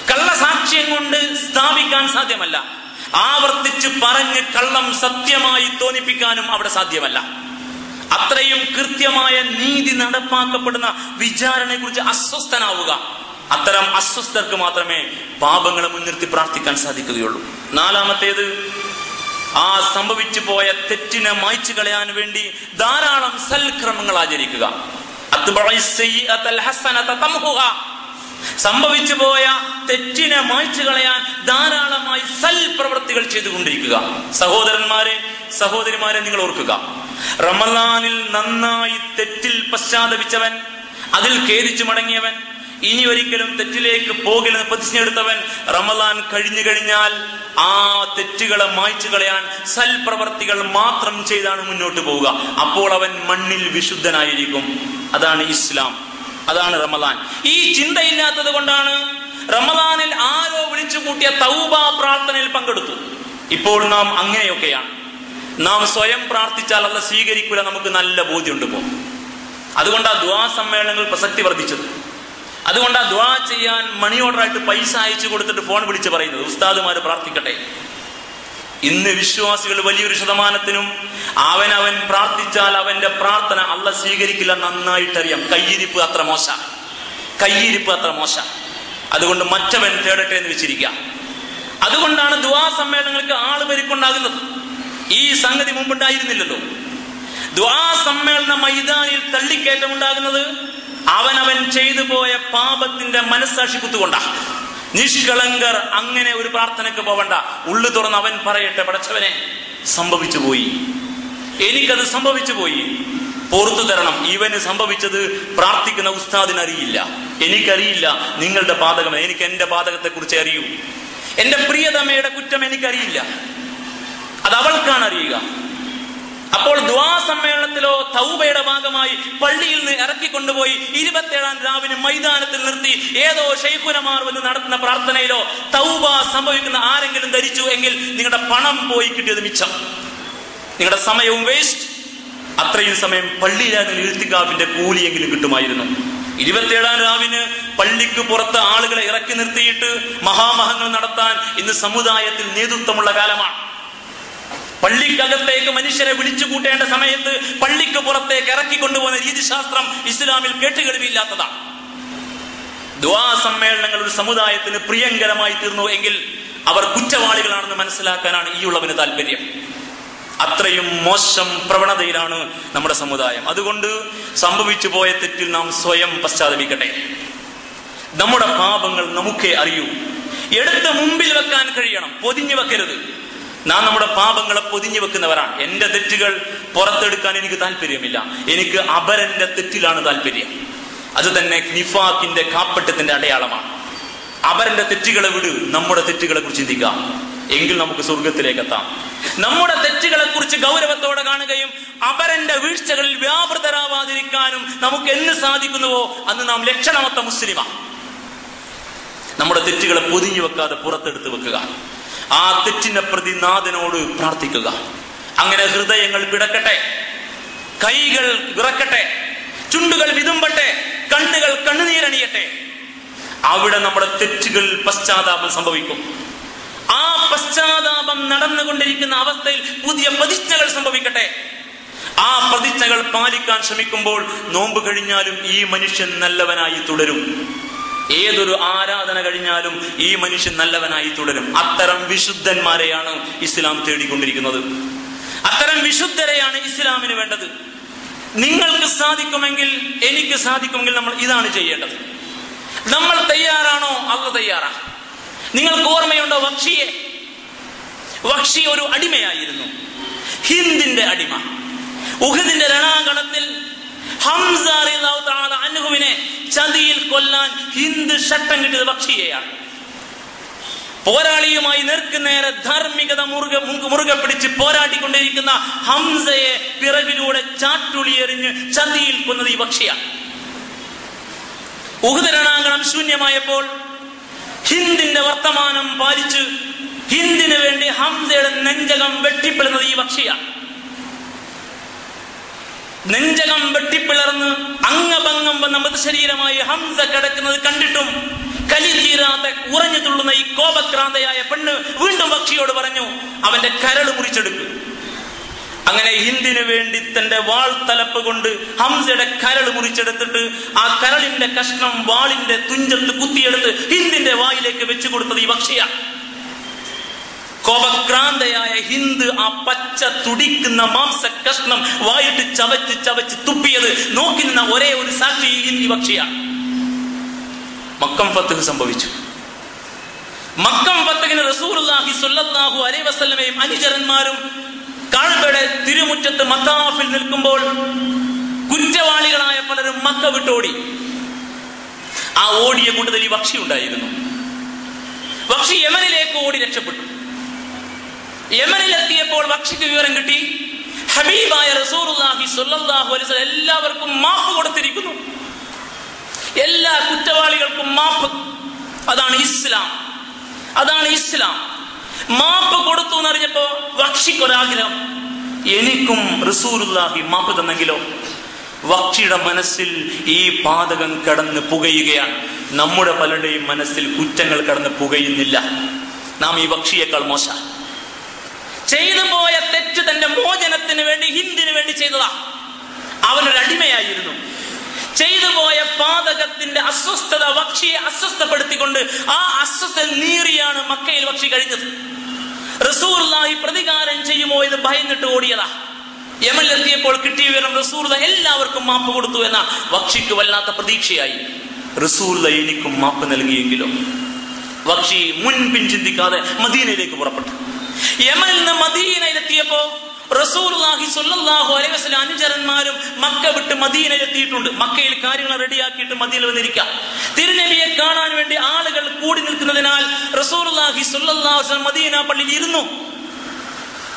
Speaker 1: കള്ളസാക്ഷ്യം കൊണ്ട് സ്ഥാപിക്കാൻ സാധ്യമല്ല, ആവർത്തിച്ച് പറഞ്ഞ് കള്ളം സത്യമായി തോന്നിപ്പിക്കാനും അവിടെ സാധ്യമല്ല. അത്രയും കൃത്യമായ നീതി നടപ്പാക്കപ്പെടുന്ന വിചാരണയെ കുറിച്ച് അസ്വസ്ഥനാവുക. അത്തരം അസ്വസ്ഥർക്ക് മാത്രമേ പാപങ്ങളെ മുൻനിർത്തി പ്രാർത്ഥിക്കാൻ സാധിക്കുകയുള്ളൂ. നാലാമത്തേത്, ആ സംഭവിച്ചു പോയ തെറ്റിനെ മായ്ച്ചു കളയാൻ വേണ്ടി ധാരാളം സൽക്രമങ്ങൾ ആചരിക്കുക. സംഭവിച്ചു പോയ തെറ്റിനെ മായ്ച്ചു കളയാൻ ധാരാളമായി സൽപ്രവൃത്തികൾ ചെയ്തുകൊണ്ടിരിക്കുക. സഹോദരന്മാരെ, സഹോദരിമാരെ, നിങ്ങൾ ഓർക്കുക, റമദാനിൽ നന്നായി തെറ്റിൽ പശ്ചാത്തപിച്ചവൻ, അതിൽ ഖേദിച്ചു മടങ്ങിയവൻ, ഇനി ഒരിക്കലും തെറ്റിലേക്ക് പോകില്ലെന്ന് പ്രതിജ്ഞയെടുത്തവൻ റമദാൻ കഴിഞ്ഞു കഴിഞ്ഞാൽ ആ തെറ്റുകളെ മായ്ച്ചു കളയാൻ സൽപ്രവർത്തികൾ മാത്രം ചെയ്താണ് മുന്നോട്ട് പോവുക. അപ്പോൾ അവൻ മണ്ണിൽ വിശുദ്ധനായിരിക്കും. അതാണ് ഇസ്ലാം, അതാണ് റമദാൻ. ഈ ചിന്തയില്ലാത്തത് കൊണ്ടാണ് റമദാനിൽ ആരോ വിളിച്ചു കൂട്ടിയ തൗബ പ്രാർത്ഥനയിൽ പങ്കെടുത്തു. ഇപ്പോൾ നാം അങ്ങനെയൊക്കെയാണ്. നാം സ്വയം പ്രാർത്ഥിച്ചാൽ അല്ലാഹു സ്വീകരിക്കൂല, നമുക്ക് നല്ല ബോധ്യമുണ്ട്. പോ അതുകൊണ്ട് ആ ദുആ സമ്മേളനങ്ങൾ പ്രസക്തി വർദ്ധിച്ചത്. അതുകൊണ്ട് ആ ദുആ ചെയ്യാൻ മണി ഓർഡറായിട്ട് പൈസ അയച്ചു കൊടുത്തിട്ട് ഫോൺ വിളിച്ച് പറയുന്നത് ഉസ്താദുമാര് പ്രാർത്ഥിക്കട്ടെ. ഇന്ന് വിശ്വാസികൾ വലിയൊരു ശതമാനത്തിനും അവൻ പ്രാർത്ഥിച്ചാൽ അവന്റെ പ്രാർത്ഥന അല്ലാഹു സ്വീകരിക്കില്ല നന്നായിട്ടറിയാം. കയ്യിരിപ്പ് അത്ര മോശ. അതുകൊണ്ട് മറ്റവൻ തേടട്ടെ എന്ന് വെച്ചിരിക്കുക. അതുകൊണ്ടാണ് ദുആ സമ്മേളനങ്ങൾക്ക് ആള് പെരുക്കൊണ്ടാകുന്നത്. ഈ സംഗതി മുമ്പുണ്ടായിരുന്നില്ലല്ലോ. ദുആ സമ്മേളന മൈതാനിൽ തള്ളിക്കയറ്റം ഉണ്ടാകുന്നത് അവൻ ചെയ്തു പോയ പാപത്തിന്റെ മനസ്സാക്ഷി കുത്തുകൊണ്ടാ. നിഷ്കളങ്കർ അങ്ങനെ ഒരു പ്രാർത്ഥനയ്ക്ക് പോവണ്ട. ഉള്ളു തുറന്ന് അവൻ പറയട്ടെ, പടച്ചവനെ, സംഭവിച്ചു പോയി, എനിക്കത് സംഭവിച്ചു പോയി, പുറത്തു തരണം. ഇവന് സംഭവിച്ചത് പ്രാർത്ഥിക്കുന്ന ഉസ്താദിന് അറിയില്ല, എനിക്കറിയില്ല. നിങ്ങളുടെ പാതകം, എനിക്ക് എന്റെ പാതകത്തെ കുറിച്ച് അറിയൂ. എന്റെ പ്രിയതമയുടെ കുറ്റം എനിക്കറിയില്ല, അത് അവൾക്കാണ് അറിയുക. അപ്പോൾ ദുആ സമ്മേളനത്തിലോ തൗബയുടെ ഭാഗമായി പള്ളിയിൽ നിന്ന് ഇറക്കിക്കൊണ്ടുപോയി 27-ാം രാവിന് മൈതാനത്തിൽ നിർത്തി ഏതോ ശൈഖുനമാർ വന്ന് നടത്തുന്ന പ്രാർത്ഥനയിലോ തൗബ സംഭവിക്കുന്ന ആരെങ്കിലും ധരിച്ചു എങ്കിൽ നിങ്ങളുടെ പണം പോയി കിട്ടിയത് മിച്ചം, നിങ്ങളുടെ സമയവും വേസ്റ്റ്. അത്രയും സമയം പള്ളിയിലാകുന്ന ഇഴ്തികാഫിന്റെ കൂലിയെങ്കിലും കിട്ടുമായിരുന്നു. 27-ാം രാവിന് പള്ളിക്ക് പുറത്ത് ആളുകളെ ഇറക്കി നിർത്തിയിട്ട് മഹാമഹങ്ങൾ നടത്താൻ ഇന്ന് സമുദായത്തിൽ നേതൃത്വമുള്ള കാലമാണ്. പള്ളിക്കകത്തേക്ക് മനുഷ്യരെ വിളിച്ചു കൂട്ടേണ്ട സമയത്ത് പള്ളിക്ക് പുറത്തേക്ക് ഇറക്കിക്കൊണ്ടുപോകുന്ന രീതിശാസ്ത്രം ഇസ്ലാമിൽ കേട്ടുകേൾവിയില്ലാത്തതാണ്. ദുആ സമ്മേളനങ്ങൾ ഒരു സമുദായത്തിന് പ്രിയങ്കരമായി തീർന്നു എങ്കിൽ അവർ കുറ്റവാളികളാണെന്ന് മനസ്സിലാക്കാനാണ് ഈ ഉള്ളവന് താല്പര്യം. അത്രയും മോശം പ്രവണതയിലാണ് നമ്മുടെ സമുദായം. അതുകൊണ്ട് സംഭവിച്ചു പോയ തെറ്റിൽ നാം സ്വയം പശ്ചാത്തപിക്കട്ടെ. നമ്മുടെ പാപങ്ങൾ നമുക്കേ അറിയൂ. എടുത്ത് മുമ്പിൽ വെക്കാൻ കഴിയണം, പൊതിഞ്ഞു വെക്കരുത്. നാം നമ്മുടെ പാപങ്ങളെ പൊതിഞ്ഞു വെക്കുന്നവരാണ്. എന്റെ തെറ്റുകൾ പുറത്തെടുക്കാൻ എനിക്ക് താല്പര്യമില്ല, എനിക്ക് അപരന്റെ തെറ്റിലാണ് താല്പര്യം. അത് തന്നെ നിഫാഖിന്റെ കാപ്പട്യത്തിന്റെ അടയാളമാണ്. അപരന്റെ തെറ്റുകളെ വിട്, നമ്മുടെ തെറ്റുകളെ കുറിച്ച് ചിന്തിക്കാം, എങ്കിൽ നമുക്ക് സ്വർഗത്തിലേക്ക് എത്താം. നമ്മുടെ തെറ്റുകളെ കുറിച്ച് ഗൗരവത്തോടെ കാണുകയും അപരന്റെ വീഴ്ചകളിൽ വ്യാപൃതരാവാതിരിക്കാനും നമുക്ക് എന്ന് സാധിക്കുന്നുവോ അന്ന് നാം ലക്ഷണമൊത്ത മുസ്ലിമാണ്. നമ്മുടെ തെറ്റുകളെ പൊതിഞ്ഞു വെക്കാതെ പുറത്തെടുത്ത് വെക്കുക, ആ തെറ്റിനെ പ്രതി നാഥനോട് പ്രാർത്ഥിക്കുക. അങ്ങനെ ഹൃദയങ്ങൾ പിടക്കട്ടെ, കൈകൾ വിറക്കട്ടെ, ചുണ്ടുകൾ വിതുമ്പട്ടെ, കണ്ണുകൾ കണ്ണുനീരണിയട്ടെ. അവിടെ നമ്മുടെ തെറ്റുകൾ പശ്ചാത്താപം സംഭവിക്കും. ആ പശ്ചാത്താപം നടന്നുകൊണ്ടിരിക്കുന്ന അവസ്ഥയിൽ പുതിയ പ്രതിജ്ഞകൾ സംഭവിക്കട്ടെ. ആ പ്രതിജ്ഞകൾ പാലിക്കാൻ ശ്രമിക്കുമ്പോൾ നോമ്പ് കഴിഞ്ഞാലും ഈ മനുഷ്യൻ നല്ലവനായി തുടരും. ഏതൊരു ആരാധന കഴിഞ്ഞാലും ഈ മനുഷ്യൻ നല്ലവനായി തുടരും. അത്തരം വിശുദ്ധന്മാരെയാണ് ഇസ്ലാം തേടിക്കൊണ്ടിരിക്കുന്നത്. അത്തരം വിശുദ്ധരെയാണ് ഇസ്ലാമിന് വേണ്ടത്. നിങ്ങൾക്ക് സാധിക്കുമെങ്കിൽ, എനിക്ക് സാധിക്കുമെങ്കിൽ നമ്മൾ ഇതാണ് ചെയ്യേണ്ടത്. നമ്മൾ തയ്യാറാണോ? അല്ലാഹു തയ്യാറാണ്. നിങ്ങൾക്ക് ഓർമ്മയുണ്ടോ വഖ്ഷിയെ? വഖ്ഷി ഒരു അടിമയായിരുന്നു, ഹിന്ദിന്റെ അടിമ. ഉഹദിന്റെ രണാങ്കണത്തിൽ ഹംസ റളിയല്ലാഹു തആല അൻഹുവിനെ ചതിയിൽ കൊല്ലാൻ ഹിന്ദ് ശട്ടം കിട്ടിയത് വഖ്ഷിയെയാണ്. പോരാളിയുമായി നേർക്കുനേരെ ധാർമ്മികത മുറുകെ പിടിച്ച് പോരാടിക്കൊണ്ടിരിക്കുന്ന ഹംസയെ പിറകിലൂടെ ചാട്ടുളി എറിഞ്ഞ് ചതിയിൽ കൊന്നത് ഈ വഖ്ഷിയാണ്. ഉഹദ് രണാങ്കണം ശൂന്യമായപ്പോൾ ഹിന്ദിന്റെ വർത്തമാനം പാലിച്ച് ഹിന്ദിന് വേണ്ടി ഹംസയുടെ നെഞ്ചകം വെട്ടിപ്പിളർന്നത് ഈ വഖ്ഷിയാണ്. നെഞ്ചകം വെട്ടിപ്പിളർന്ന് അംഗഭംഗം വന്ന മൃതശരീരമായി ഹംസ കിടക്കുന്നത് കണ്ടിട്ടും കലി തീരാതെ ഉറഞ്ഞു തുള്ളുന്ന ഈ കോപക്രാന്തയായ പെണ്ണ് വീണ്ടും വഖ്ഷിയോട് പറഞ്ഞു, അവന്റെ കരള് മുറിച്ചെടുക്കും. അങ്ങനെ ഹിന്ദിന് വേണ്ടി തന്റെ വാൾ തലപ്പ് കൊണ്ട് ഹംസയുടെ കരള് മുറിച്ചെടുത്തിട്ട് ആ കരളിന്റെ കഷ്ണം വാളിന്റെ തുഞ്ചത്ത് കുത്തിയെടുത്ത് ഹിന്ദിന്റെ വായിലേക്ക് വെച്ചു കൊടുത്തത് ഈ വഖ്ഷിയാണ്. കോപക്രാന്തയായ ഹിന്ദ് ആ പച്ച തുടിക്കുന്ന മാംസ കഷ്ണം വായിട്ട് ചവച്ച് ചവച്ച് തുപ്പിയത് നോക്കി നിന്ന ഒരേ ഒരു സാക്ഷി ഈ വഖ്ഷിയാണ്. മക്കം ഫത്ഹ് സംഭവിച്ചു. മക്കം ഫത്ഹിന് റസൂലുള്ളാഹി സ്വല്ലല്ലാഹു അലൈഹി വസല്ലമയും അനുചരന്മാരും കഅബയുടെ തിരുമുറ്റത്ത് മത്താഫിൽ നിൽക്കുമ്പോൾ കുറ്റവാളികളായ പലരും മക്ക വിട്ടോടി. ആ ഓടിയ കൂട്ടത്തിൽ ഈ വഖ്ഷി ഉണ്ടായിരുന്നു. വഖ്ഷി യമനിലേക്ക് ഓടി രക്ഷപ്പെട്ടു. യമനിലെത്തിയപ്പോൾ വഖ്ഷിക്ക് വിവരം കിട്ടി, ഹബീബായ റസൂലുള്ളാഹി സ്വല്ലല്ലാഹു അലൈഹി വസല്ലം എല്ലാവർക്കും മാപ്പ് കൊടുത്തിരിക്കുന്നു, എല്ലാ കുറ്റവാളികൾക്കും മാപ്പ്. അതാണ് ഇസ്ലാം, അതാണ് ഇസ്ലാം. മാപ്പ് കൊടുത്തു എന്നറിഞ്ഞപ്പോ വഖ്ഷിക്കൊരാഗ്രഹം, എനിക്കും റസൂലുള്ളാഹി മാപ്പ് തന്നെങ്കിലോ. വഖ്ഷിയുടെ മനസ്സിൽ ഈ പാതകം കടന്ന് പുകയുകയാണ്. നമ്മുടെ പലരുടെയും മനസ്സിൽ കുറ്റങ്ങൾ കടന്ന് പുകയുന്നില്ല. നാം ഈ വഖ്ഷിയേക്കാൾ മോശ. ചെയ്തു പോയ തെറ്റ് തന്റെ മോചനത്തിന് വേണ്ടി ഹിന്ദിന് വേണ്ടി ചെയ്തതാ. അവനൊരു അടിമയായിരുന്നു. ചെയ്തു പോയ പാതകത്തിന്റെ അസ്വസ്ഥത വഖ്ഷിയെ അസ്വസ്ഥപ്പെടുത്തിക്കൊണ്ട് ആ അസ്വസ്ഥ നീറിയാണ് മക്കയിൽ വഖ്ഷി കഴിഞ്ഞത്. റസൂലുള്ളാഹി പ്രതികാരം ചെയ്യുമോ എന്ന് ഭയന്നിട്ട് ഓടിയതാ. യമനിലെത്തിയപ്പോൾ കിട്ടിയ വിവരം റസൂലുള്ളാഹി എല്ലാവർക്കും മാപ്പ് കൊടുത്തു എന്ന വഖ്ഷിക്ക് വല്ലാത്ത പ്രതീക്ഷയായി. റസൂലുള്ളാഹി എനിക്കും മാപ്പ് നൽകിയെങ്കിലോ. വഖ്ഷി മുൻപിൻ ചിന്തിക്കാതെ മദീനയിലേക്ക് പുറപ്പെട്ടു. യമനിൽ നിന്ന് മദീനയിലെത്തിയപ്പോ റസൂലുള്ളാഹി സ്വല്ലല്ലാഹു അലൈഹി വസല്ലം അനുചരന്മാരും മക്ക വിട്ട് മദീനയിലെത്തിയിട്ടുണ്ട്. മക്കയിൽ കാര്യങ്ങൾ റെഡിയാക്കിയിട്ട് മദീനയിൽ വന്നിരിക്കാം. തിരുനബിയെ കാണാൻ വേണ്ടി ആളുകൾ കൂടി നിൽക്കുന്നതിനാൽ റസൂലുള്ളാഹി സ്വല്ലല്ലാഹു അലൈഹി വസല്ലം മദീന പള്ളിയിൽ ഇരുന്നു.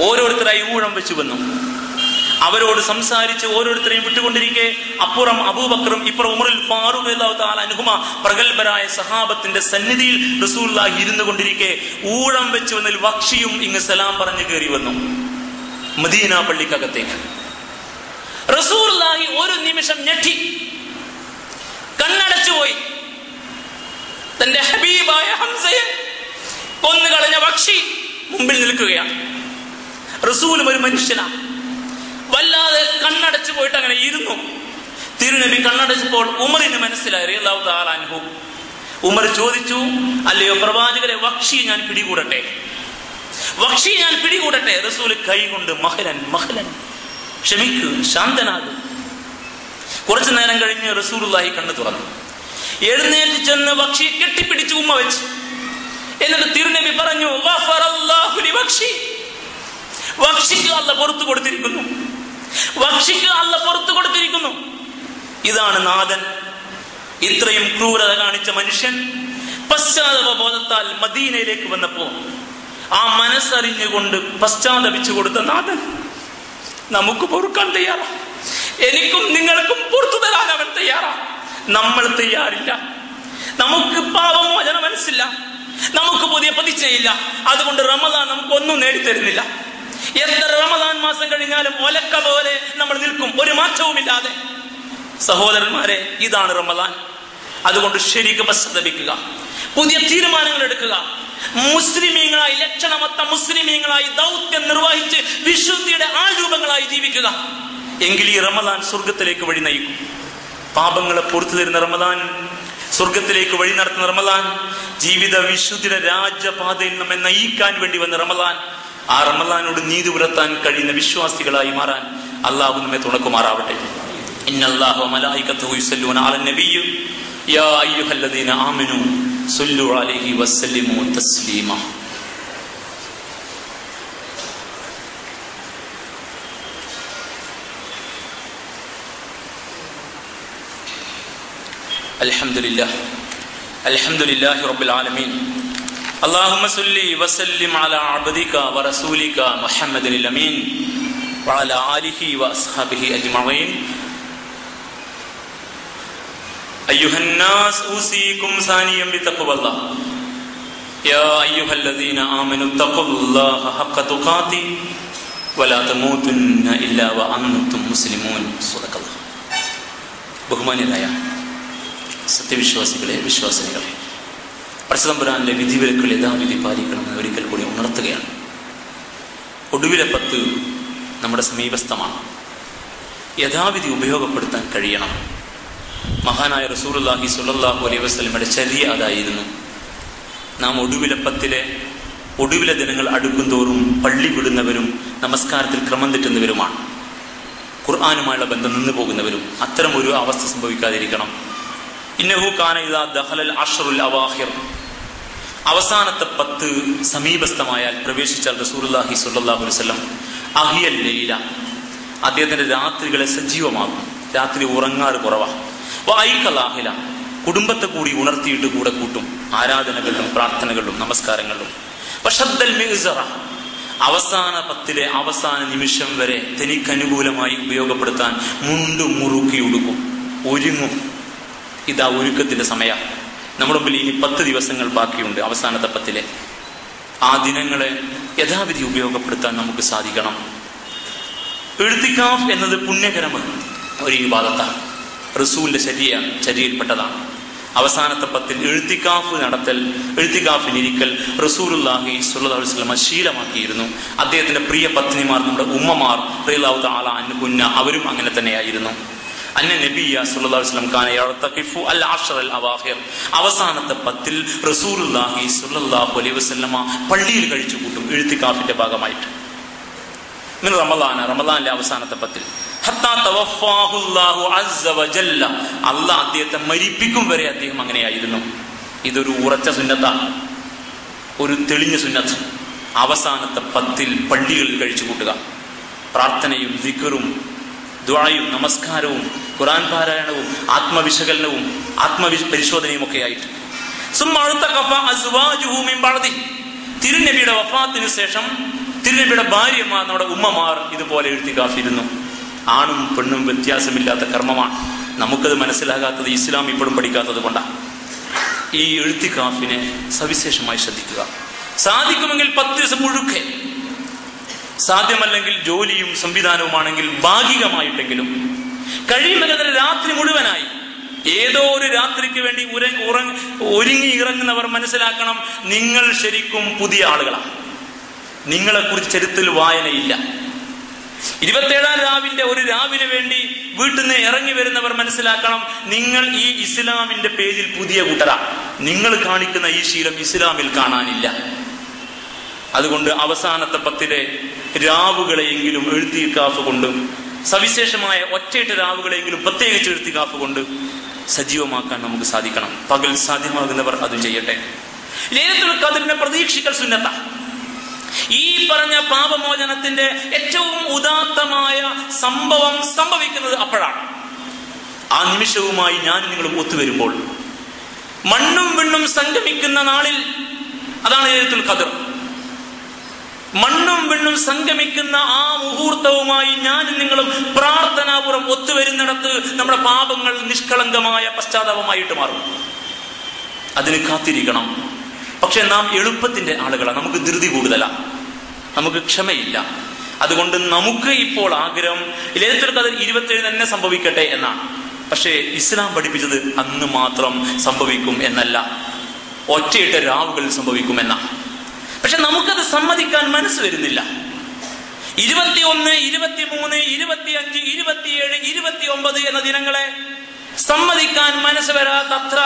Speaker 1: ഓരോരുത്തരായി ഊഴം വെച്ചു വന്നു. അവരോട് സംസാരിച്ച് ഓരോരുത്തരെയും വിട്ടുകൊണ്ടിരിക്കെ അപ്പുറം അബൂബക്കറും ഇപ്പുറം ഉമറുൽ ഫാറൂഖ് റളിയല്ലാഹു തആല അൻഹുമ പ്രഗൽഭരായ സഹാബത്തിന്റെ സന്നിധിയിൽ റസൂലുള്ളാഹി ഇരുന്നു കൊണ്ടിരിക്കെ ഊഴം വെച്ച് വന്നതിൽ വഖ്ഷിയും ഇങ്ങ് സലാം പറഞ്ഞു കയറി വന്നു മദീന പള്ളിക്കകത്തേക്ക്. റസൂലുള്ളാഹി ഒരു നിമിഷം ഞെട്ടി, കണ്ണടച്ചുപോയി. തന്റെ ഹബീബായ ഹംസയെ കൊന്നുകളഞ്ഞ വഖ്ഷി മുമ്പിൽ നിൽക്കുകയാണ്. റസൂലും ഒരു മനുഷ്യനാണ്. വല്ലാതെ കണ്ണടച്ചു പോയിട്ട് അങ്ങനെ ഇരുന്നു. തിരുനബി കണ്ണടച്ചപ്പോൾ ഉമറിന് മനസ്സിലായി റളിയല്ലാഹു തആല അൻഹു. ഉമർ ചോദിച്ചു, അല്ലയോ പ്രവാചകരെ, വഹ്ഷി ഞാൻ പിടികൂടട്ടെ, വഹ്ഷി ഞാൻ പിടികൂടട്ടെ? റസൂൽ കൈകൊണ്ട് മഹലൻ മഹലൻ, ക്ഷമിക്കൂ, ശാന്തനാകും. കുറച്ചു നേരം കഴിഞ്ഞ് റസൂലുള്ളാഹി കണ്ണു തുറന്നു. എഴുന്നേറ്റ് ചെന്ന് വഹ്ഷിയെ കെട്ടിപ്പിടിച്ച് ഉമ്മ വെച്ചു. എന്നിട്ട് തിരുനബി പറഞ്ഞു, ഗഫറല്ലാഹു ലിവഹ്ഷി, വഹ്ഷിക്ക് അല്ലാഹു പുറത്തു കൊടുത്തിരിക്കുന്നു, വഹ്ഷിക്ക് അല്ലാഹു പുറത്തു കൊടുത്തിരിക്കുന്നു. ഇതാണ് നാഥൻ. ഇത്രയും ക്രൂരത കാണിച്ച മനുഷ്യൻ പശ്ചാത്തല ബോധത്താൽ മദീനയിലേക്ക് വന്നപ്പോ ആ മനസ്സറിഞ്ഞുകൊണ്ട് പശ്ചാത്തപിച്ചു കൊടുത്ത നാഥൻ നമുക്ക് പൊറുക്കാൻ തയ്യാറാ. എനിക്കും നിങ്ങൾക്കും പുറത്തു തരാൻ അവൻ തയ്യാറാ. നമ്മൾ തയ്യാറില്ല. നമുക്ക് പാപമോചനം മനസ്സില്ല, നമുക്ക് പുതിയ പ്രതിച്ഛയില്ല. അതുകൊണ്ട് റമദാൻ നമുക്കൊന്നും നേടിത്തരുന്നില്ല. എത്ര റമദാൻ മാസം കഴിഞ്ഞാലും ഒലക്ക പോലെ നമ്മൾ നിൽക്കും, ഒരു മാറ്റവുമില്ലാതെ. സഹോദരന്മാരെ, ഇതാണ് റമദാൻ. അതുകൊണ്ട് ശരിക്കും പശ്ചാത്തപിക്കുക, പുതിയ തീരുമാനങ്ങൾ എടുക്കുക. മുസ്ലിമീങ്ങളായി, ലക്ഷണമൊത്ത മുസ്ലിമീങ്ങളായി ദൗത്യം നിർവഹിച്ച് വിശുദ്ധിയുടെ ആരൂപങ്ങളായി ജീവിക്കുക. എങ്കിൽ ഈ റമദാൻ സ്വർഗത്തിലേക്ക് വഴി നയിക്കും. പാപങ്ങളെ പുറത്തു തരുന്ന റമദാൻ, സ്വർഗത്തിലേക്ക് വഴി നടത്തുന്ന റമദാൻ, ജീവിത വിശുദ്ധിയുടെ രാജപാതയിൽ നമ്മെ നയിക്കാൻ വേണ്ടി വന്ന റമദാൻ, ആ റമദാനോട് നീതി പുലർത്താൻ കഴിയുന്ന വിശ്വാസികളായി മാറാൻ അള്ളാഹു നമ്മെ തുണക്കുമാറാവട്ടെ. ഇന്നല്ലാഹു വമലായികത്തുഹു യുസല്ലൂന അലൻ നബിയ്യ യാ അയ്യുഹല്ലദീന ആമനൂ സല്ലു അലൈഹി വസല്ലിമു തസ്ലീമാ. അൽഹംദുലില്ലാഹ് അൽഹംദുലില്ലാഹി റബ്ബിൽ ആലമീൻ. اللهم صل وسلم على عبدك ورسولك محمد الأمين وعلى آله وأصحابه أجمعين. أيها الناس أوصيكم ثانيا بتقوى الله يا أيها الذين آمنوا اتقوا الله حق تقاته ولا تموتن إلا وأنتم مسلمون. صدق الله. ബഹുമാന്യരായ സത്യവിശ്വാസികളെ, വിശ്വാസിനികളെ, പരശുതമ്പുരാന്റെ വിധിവിലക്കുകൾ യഥാവിധി പാലിക്കണമെന്ന് ഒരിക്കൽ കൂടി ഉണർത്തുകയാണ്. ഒടുവിലെ 10 നമ്മുടെ സമീപസ്ഥമാണ്. യഥാവിധി ഉപയോഗപ്പെടുത്താൻ കഴിയണം. മഹാനായ റസൂലുള്ളാഹി സ്വല്ലല്ലാഹു അലൈഹി വസല്ലമയുടെ ചര്യ അതായിരുന്നു. നാം ഒടുവിലെ 10 ഒടുവിലെ ദിനങ്ങൾ അടുക്കും തോറും പള്ളി വിടുന്നവരും നമസ്കാരത്തിൽ ക്രമം തെറ്റുന്നവരുമാണ്. ഖുർആനുമായുള്ള ബന്ധം നിന്നു പോകുന്നവരും. അത്തരം ഒരു അവസ്ഥ സംഭവിക്കാതിരിക്കണം. ഇന്നഹു കാന ഇദാ ദഖലൽ അശ്റുൽ അവാഖിർ, അവസാനത്തെ 10 സമീപസ്ഥമായാൽ, പ്രവേശിച്ചാൽ റസൂലുള്ളാഹി സ്വല്ലല്ലാഹു അലൈഹി വസല്ലം അഹിയൽ ലൈല, അദ്ദേഹത്തിന്റെ രാത്രികളെ സജീവമാകും. രാത്രി ഉറങ്ങാറ് കുറവാണ്. വൈകലാഹില, കുടുംബത്തെ കൂടി ഉണർത്തിയിട്ട് കൂടെ കൂട്ടും, ആരാധനകളിലും പ്രാർത്ഥനകളിലും നമസ്കാരങ്ങളിലും. വശദ്ദൽ മിഗ്സറ, അവസാന 10 അവസാന നിമിഷം വരെ തനിക്കനുകൂലമായി ഉപയോഗപ്പെടുത്താൻ മുണ്ടും മുറുക്കി ഉടുക്കും, ഒരുങ്ങും. ഇതാ ഒരുക്കത്തിന്റെ സമയം. നമ്മുടെ മുമ്പിൽ ഇനി 10 ദിവസങ്ങൾ ബാക്കിയുണ്ട്. അവസാനത്തെ 10 ആ ദിനങ്ങളെ യഥാവിധി ഉപയോഗപ്പെടുത്താൻ നമുക്ക് സാധിക്കണം. ഇഴ്തികാഫ് എന്നത് പുണ്യകരമാണ്, ഒരു ഇബാദത്താണ്. റസൂലിന്റെ ശരീരയിൽപ്പെട്ടതാണ്. അവസാനത്തെ 10 ഇഴ്തികാഫ് നടത്തൽ, ഇഴ്തികാഫിനിരിക്കൽ റസൂലുള്ളാഹി സ്വല്ലല്ലാഹു അലൈഹി വസല്ലം ശീലമാക്കിയിരുന്നു. അദ്ദേഹത്തിന്റെ പ്രിയ പത്നിമാർ, നമ്മുടെ ഉമ്മമാർ റളിയല്ലാഹു തആല അൻഹുന്ന, അവരും അങ്ങനെ തന്നെയായിരുന്നു. അന്ന നബിയ സല്ലല്ലാഹു അലൈഹി വസല്ലം കാന യഅതഖിഫു അൽ അശ്റൽ അവാഖിർ, അവസാനത്തെ 10 റസൂലുള്ളാഹി സ്വല്ലല്ലാഹു അലൈഹി വസല്ലമ പള്ളിയിൽ കഴിച്ചു കൂട്ടും, ഇഴ്തികാഫിന്റെ ഭാഗമായിട്ട്. ഇന്ന് റമദാനിലെ അവസാനത്തെ 10 ഹത്താ തവഫാഹു അല്ലാഹു അസ്സ വജല്ല, അല്ലാഹ് അദ്ദേഹത്തെ മരിപ്പിക്കും വരെ അദ്ദേഹം അങ്ങനെയായിരുന്നു. ഇതൊരു ഉറച്ച സുന്നത്താണ്, ഒരു തെളിഞ്ഞ സുന്നത്ത്. അവസാനത്തെ 10 പള്ളികളിൽ കഴിച്ചു കൂട്ടുക. പ്രാർത്ഥനയും ദിക്റും ദുആയും നമസ്കാരവും ഖുർആൻ പാരായണവും ആത്മവിശകലനവും ആത്മപരിശോധനയും ഒക്കെ ആയിട്ട്. തിരുനബിയുടെ വഫാത്തിന് ശേഷം തിരുനബിയുടെ ഭാര്യമാർ, നമ്മുടെ ഉമ്മമാർ ഇതുപോലെ ഇഴ്തികാഫിരുന്നു. ആണും പെണ്ണും വ്യത്യാസമില്ലാത്ത കർമ്മമാണ്. നമുക്കത് മനസ്സിലാകാത്തത്, ഇസ്ലാം ഇപ്പോഴും പഠിക്കാത്തത് കൊണ്ടാണ്. ഈ ഇഴ്തികാഫിനെ സവിശേഷമായി ശ്രദ്ധിക്കുക. സാധിക്കുമെങ്കിൽ 10 ദിവസം മുഴുക്കെ, സാധ്യമല്ലെങ്കിൽ ജോലിയും സംവിധാനവുമാണെങ്കിൽ ഭാഗികമായിട്ടെങ്കിലും, കഴിയുമെങ്കിൽ രാത്രി മുഴുവനായി. ഏതോ ഒരു രാത്രിക്ക് വേണ്ടി ഒരുങ്ങി ഇറങ്ങുന്നവർ മനസ്സിലാക്കണം, നിങ്ങൾ ശരിക്കും പുതിയ ആളുകളാണ്. നിങ്ങളെക്കുറിച്ച് ചരിത്രത്തിൽ വായനയില്ല. 27-ാം രാവിന്റെ ഒരു രാവിന് വേണ്ടി വീട്ടിൽ നിന്ന് ഇറങ്ങി വരുന്നവർ മനസ്സിലാക്കണം, നിങ്ങൾ ഈ ഇസ്ലാമിന്റെ പേരിൽ പുതിയ കൂട്ടരാ. നിങ്ങൾ കാണിക്കുന്ന ഈ ശീലം ഇസ്ലാമിൽ കാണാനില്ല. അതുകൊണ്ട് അവസാനത്തെ 10 രാവുകളെയെങ്കിലും എഴുത്തിക്കാഫ് കൊണ്ട്, സവിശേഷമായ ഒറ്റയിട്ട രാവുകളെങ്കിലും പ്രത്യേകിച്ച് എഴുത്തിക്കാഫ് കൊണ്ട് സജീവമാക്കാൻ നമുക്ക് സാധിക്കണം. പകൽ സാധ്യമാകുന്നവർ അതും ചെയ്യട്ടെ. ലൈലത്തുൽ ഖദ്റിനെ പ്രതീക്ഷിക്കൽ സുന്നത്ത. ഈ പറഞ്ഞ പാപമോചനത്തിന്റെ ഏറ്റവും ഉദാത്തമായ സംഭവം സംഭവിക്കുന്നത് അപ്പോഴാണ്. ആ നിമിഷവുമായി ഞാൻ നിങ്ങളും ഒത്തുവരുമ്പോൾ, മണ്ണും വിണ്ണും സംഗമിക്കുന്ന നാളിൽ, അതാണ് ലൈലത്തുൽ ഖദ്ർ. മണ്ണും വിണ്ണും സംഗമിക്കുന്ന ആ മുഹൂർത്തവുമായി ഞാനും നിങ്ങളും പ്രാർത്ഥനാപൂർവ്വം ഒത്തുവരുന്നിടത്ത് നമ്മുടെ പാപങ്ങൾ നിഷ്കളങ്കമായ പശ്ചാത്താപമായിട്ട് മാറും. അതിന് കാത്തിരിക്കണം. പക്ഷെ നാം എളുപ്പത്തിന്റെ ആളുകളാണ്. നമുക്ക് ധൃതി കൂടുതലാണ്, നമുക്ക് ക്ഷമയില്ല. അതുകൊണ്ട് നമുക്ക് ഇപ്പോൾ ആഗ്രഹം ലൈലത്തുൽ ഖദ്ർ 27 തന്നെ സംഭവിക്കട്ടെ എന്നാണ്. പക്ഷേ ഇസ്ലാം പഠിപ്പിച്ചത് അന്ന് മാത്രം സംഭവിക്കും എന്നല്ല, ഒറ്റയിട്ട രാവുകൾ സംഭവിക്കുമെന്നാണ്. പക്ഷെ നമുക്കത് സമ്മതിക്കാൻ മനസ്സ് വരുന്നില്ല. 21, 23, 25, 27, 29 എന്ന ദിനങ്ങളെ സമ്മതിക്കാൻ മനസ്സ് വരാത്തത്ര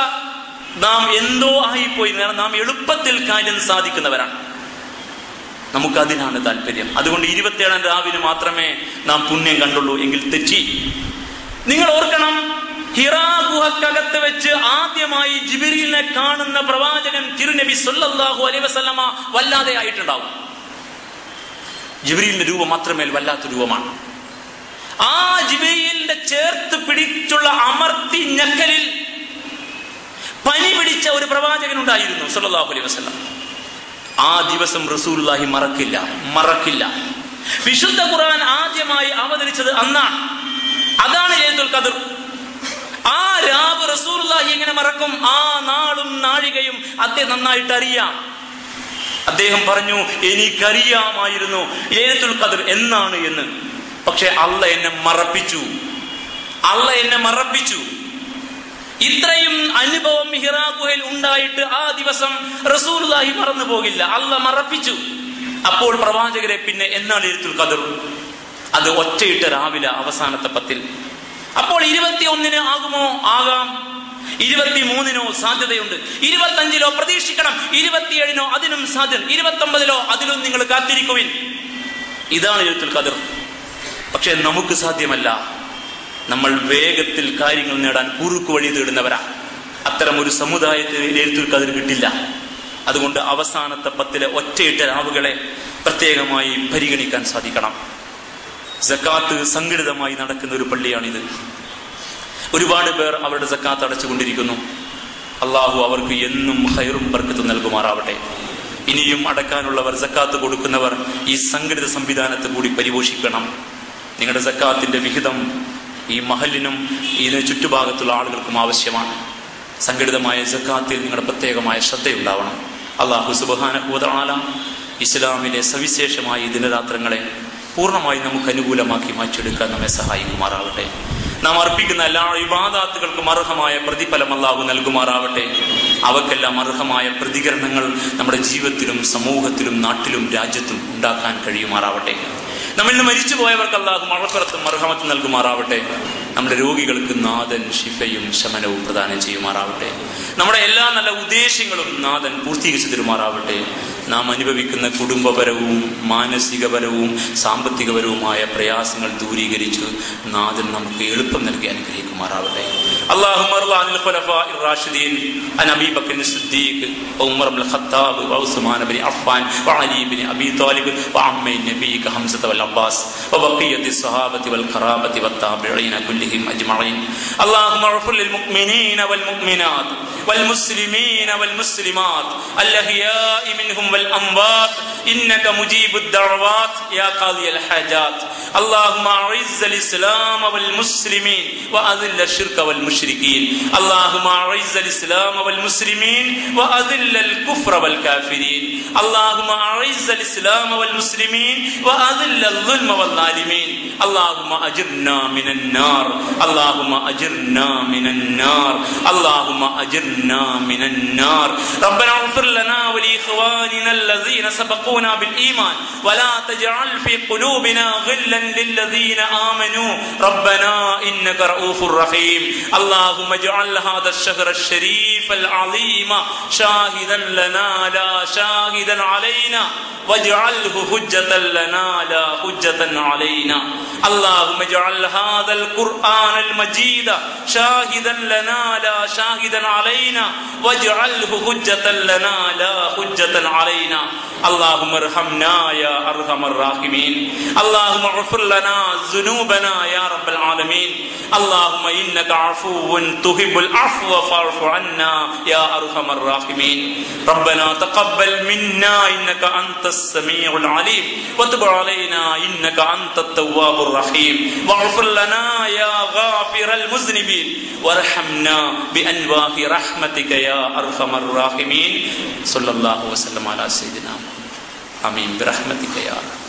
Speaker 1: നാം എന്തോ ആയിപ്പോയി. നാം എളുപ്പത്തിൽ കാര്യം സാധിക്കുന്നവരാണ്. നമുക്കതിനാണ് താല്പര്യം. അതുകൊണ്ട് 27-ാം രാവിന് മാത്രമേ നാം പുണ്യം കണ്ടുള്ളൂ എങ്കിൽ തെറ്റി. നിങ്ങൾ ഓർക്കണം, ഹിറാ ഗുഹക്കകത്ത് വെച്ച് ആദ്യമായി ജിബ്രീലിനെ കാണുന്ന പ്രവാചകൻ തിരുനബി സല്ലല്ലാഹു അലൈഹി വസല്ലമ വല്ലാതെ ആയിട്ടുണ്ടാവും. ജിബ്രീലിന്റെ രൂപം മാത്രമേൽ വല്ലാത്ത രൂപമാണ്. ആ ജിബ്രീലിന്റെ ചേർത്ത് പിടിച്ചുള്ള അമർത്തി ഞെക്കലിൽ പനി പിടിച്ച ഒരു പ്രവാചകൻ ഉണ്ടായിരുന്നു സല്ലല്ലാഹു അലൈഹി വസല്ലം. ആ ദിവസം റസൂലുള്ളാഹി മറക്കില്ല. വിശുദ്ധ ഖുർആൻ ആദ്യമായി അവതരിച്ചത് അന്നാണ്. അതാണ് ലൈലത്തുൽ ഖദ്ർ. ആ രാവ് റസൂലുള്ളാഹി എങ്ങനെ മറക്കും? ആ നാളും നാഴികയും അദ്ദേഹം നന്നായിട്ട് അറിയാം. അദ്ദേഹം പറഞ്ഞു, എനിക്കറിയാമായിരുന്നു ലൈലത്തുൽ ഖദ്ർ എന്നാണ് എന്ന്. പക്ഷെ അള്ളാഹ് എന്നെ മറപ്പിച്ചു. ഇത്രയും അനുഭവം ഹിറാ ഗുഹയിൽ ഉണ്ടായിട്ട് ആ ദിവസം റസൂലുള്ളാഹി മറന്നു പോകില്ല. അള്ളാഹ് മറപ്പിച്ചു. അപ്പോൾ പ്രവാചകരെ പിന്നെ എന്നാണ് ലൈലത്തുൽ ഖദ്ർ? അത് ഒറ്റയിട്ട രാവിലെ അവസാനത്തെ 10. അപ്പോൾ 21-ന് ആകുമോ? ആകാം. 23-നോ സാധ്യതയുണ്ട്. 25-ലോ പ്രതീക്ഷിക്കണം. 27-നോ അതിനും സാധ്യത. 29-ലോ അതിലും നിങ്ങൾ കാത്തിരിക്കുവിൻ. ഇതാണ് ലൈലത്തുൽ ഖദ്ർ. പക്ഷെ നമുക്ക് സാധ്യമല്ല. നമ്മൾ വേഗത്തിൽ കാര്യങ്ങൾ നേടാൻ കുറുക്കു വഴി തേടുന്നവരാ. അത്തരം ഒരു സമുദായത്തിന് ലൈലത്തുൽ ഖദ്ർ കിട്ടില്ല. അതുകൊണ്ട് അവസാനത്തെ 10-ലെ ഒറ്റയിട്ട രാവുകളെ പ്രത്യേകമായി പരിഗണിക്കാൻ സാധിക്കണം. സക്കാത്ത് സംഘടിതമായി നടക്കുന്ന ഒരു പള്ളിയാണിത്. ഒരുപാട് പേർ അവരുടെ സക്കാത്ത് അടച്ചുകൊണ്ടിരിക്കുന്നു. അള്ളാഹു അവർക്ക് എന്നും ഖൈറും ബർക്കത്തും നൽകുമാറാവട്ടെ. ഇനിയും അടക്കാനുള്ളവർ, സക്കാത്ത് കൊടുക്കുന്നവർ ഈ സംഘടിത സംവിധാനത്തെ കൂടി പരിപോഷിക്കണം. നിങ്ങളുടെ സക്കാത്തിന്റെ വിഹിതം ഈ മഹലിനും ഇതിന് ചുറ്റുഭാഗത്തുള്ള ആളുകൾക്കും ആവശ്യമാണ്. സംഘടിതമായ സക്കാത്തിൽ നിങ്ങളുടെ പ്രത്യേകമായ ശ്രദ്ധയുണ്ടാവണം. അള്ളാഹു സുബ്ഹാനഹു വ തആല ഇസ്ലാമിലെ സവിശേഷമായ ഈ ദിനരാത്രങ്ങളെ പൂർണ്ണമായി നമുക്ക് അനുകൂലമാക്കി മാറ്റിയെടുക്കാൻ നമ്മെ സഹായിക്കുമാറാവട്ടെ. നാം അർപ്പിക്കുന്ന എല്ലാ ഇബാദാത്തുകൾക്കും അർഹമായ പ്രതിഫലം അല്ലാഹു നൽകുമാറാവട്ടെ. അവക്കെല്ലാം അർഹമായ പ്രതികരണങ്ങൾ നമ്മുടെ ജീവിതത്തിലും സമൂഹത്തിലും നാട്ടിലും രാജ്യത്തും ഉണ്ടാക്കാൻ കഴിയുമാറാവട്ടെ. നമ്മിൽ നിന്ന് മരിച്ചുപോയവർക്ക് അല്ലാഹു മഗ്ഫിറത്തും മർഹമത്തും നൽകുമാറാവട്ടെ. നമ്മുടെ രോഗികൾക്ക് നാഥൻ ശിഫയും ശമനവും പ്രദാനം ചെയ്യുമാറാവട്ടെ. നമ്മുടെ എല്ലാ നല്ല ഉദ്ദേശങ്ങളും നാഥൻ പൂർത്തീകരിച്ചു തരുമാറാവട്ടെ. നാം അനുഭവിക്കുന്ന കുടുംബപരവും മാനസികപരവും സാമ്പത്തികപരവുമായ പ്രയാസങ്ങൾ ദൂരീകരിച്ചു നാഥൻ നമുക്ക് എളുപ്പം നൽകി അനുഗ്രഹിക്കുമാറാവട്ടെ. اللهم ارض عن الخلفاء الراشدين عن ابي بكر الصديق وعمر بن الخطاب وعثمان بن عفان وعلي بن ابي طالب وعمي نبيك حمزه والعباس وبقيه الصحابه والقرابه والتابعين كلهم اجمعين. اللهم اغفر للمؤمنين والمؤمنات والمسلمين والمسلمات الاحياء منهم والاموات انك مجيب الدعوات يا قاضي الحاجات. اللهم أعز الإسلام والمسلمين وأذل الشرك والمشركين اللهم أعز الإسلام والمسلمين وأذل الكفر والكافرين اللهم أعز الإسلام والمسلمين وأذل الظلم والظالمين اللهم أجرنا من النار اللهم أجرنا من النار اللهم أجرنا من النار ربنا اغفر لنا ولإخواننا الذين سبقونا بالإيمان ولا تجعل في قلوبنا غلا للذين آمنوا ربنا إنك رؤوف رحيم اللهم اجعل هذا الشهر الشريف العظيم شاهدا لنا لا شاهدا علينا واجعله حجة لنا لا حجة علينا اللهم اجعل هذا القرآن المجيد شاهدا لنا لا شاهدا علينا واجعله حجة لنا لا حجة علينا اللهم ارحمنا يا أرحم الراحمين اللهم اغفر لنا ذنوبنا يا رب العالمين اللهم إنك عفو تحب العفو فاعف عنا يا أرحم الراحمين ربنا تقبل منا إنك أنت السميع العليم وتب علينا إنك أنت التواب الرحيم واغفر لنا يا غافر المذنبين وارحمنا بأنواع رحمتك يا أرحم الراحمين صلى الله وسلم على سيدنا محمد آمين برحمتك يا رب.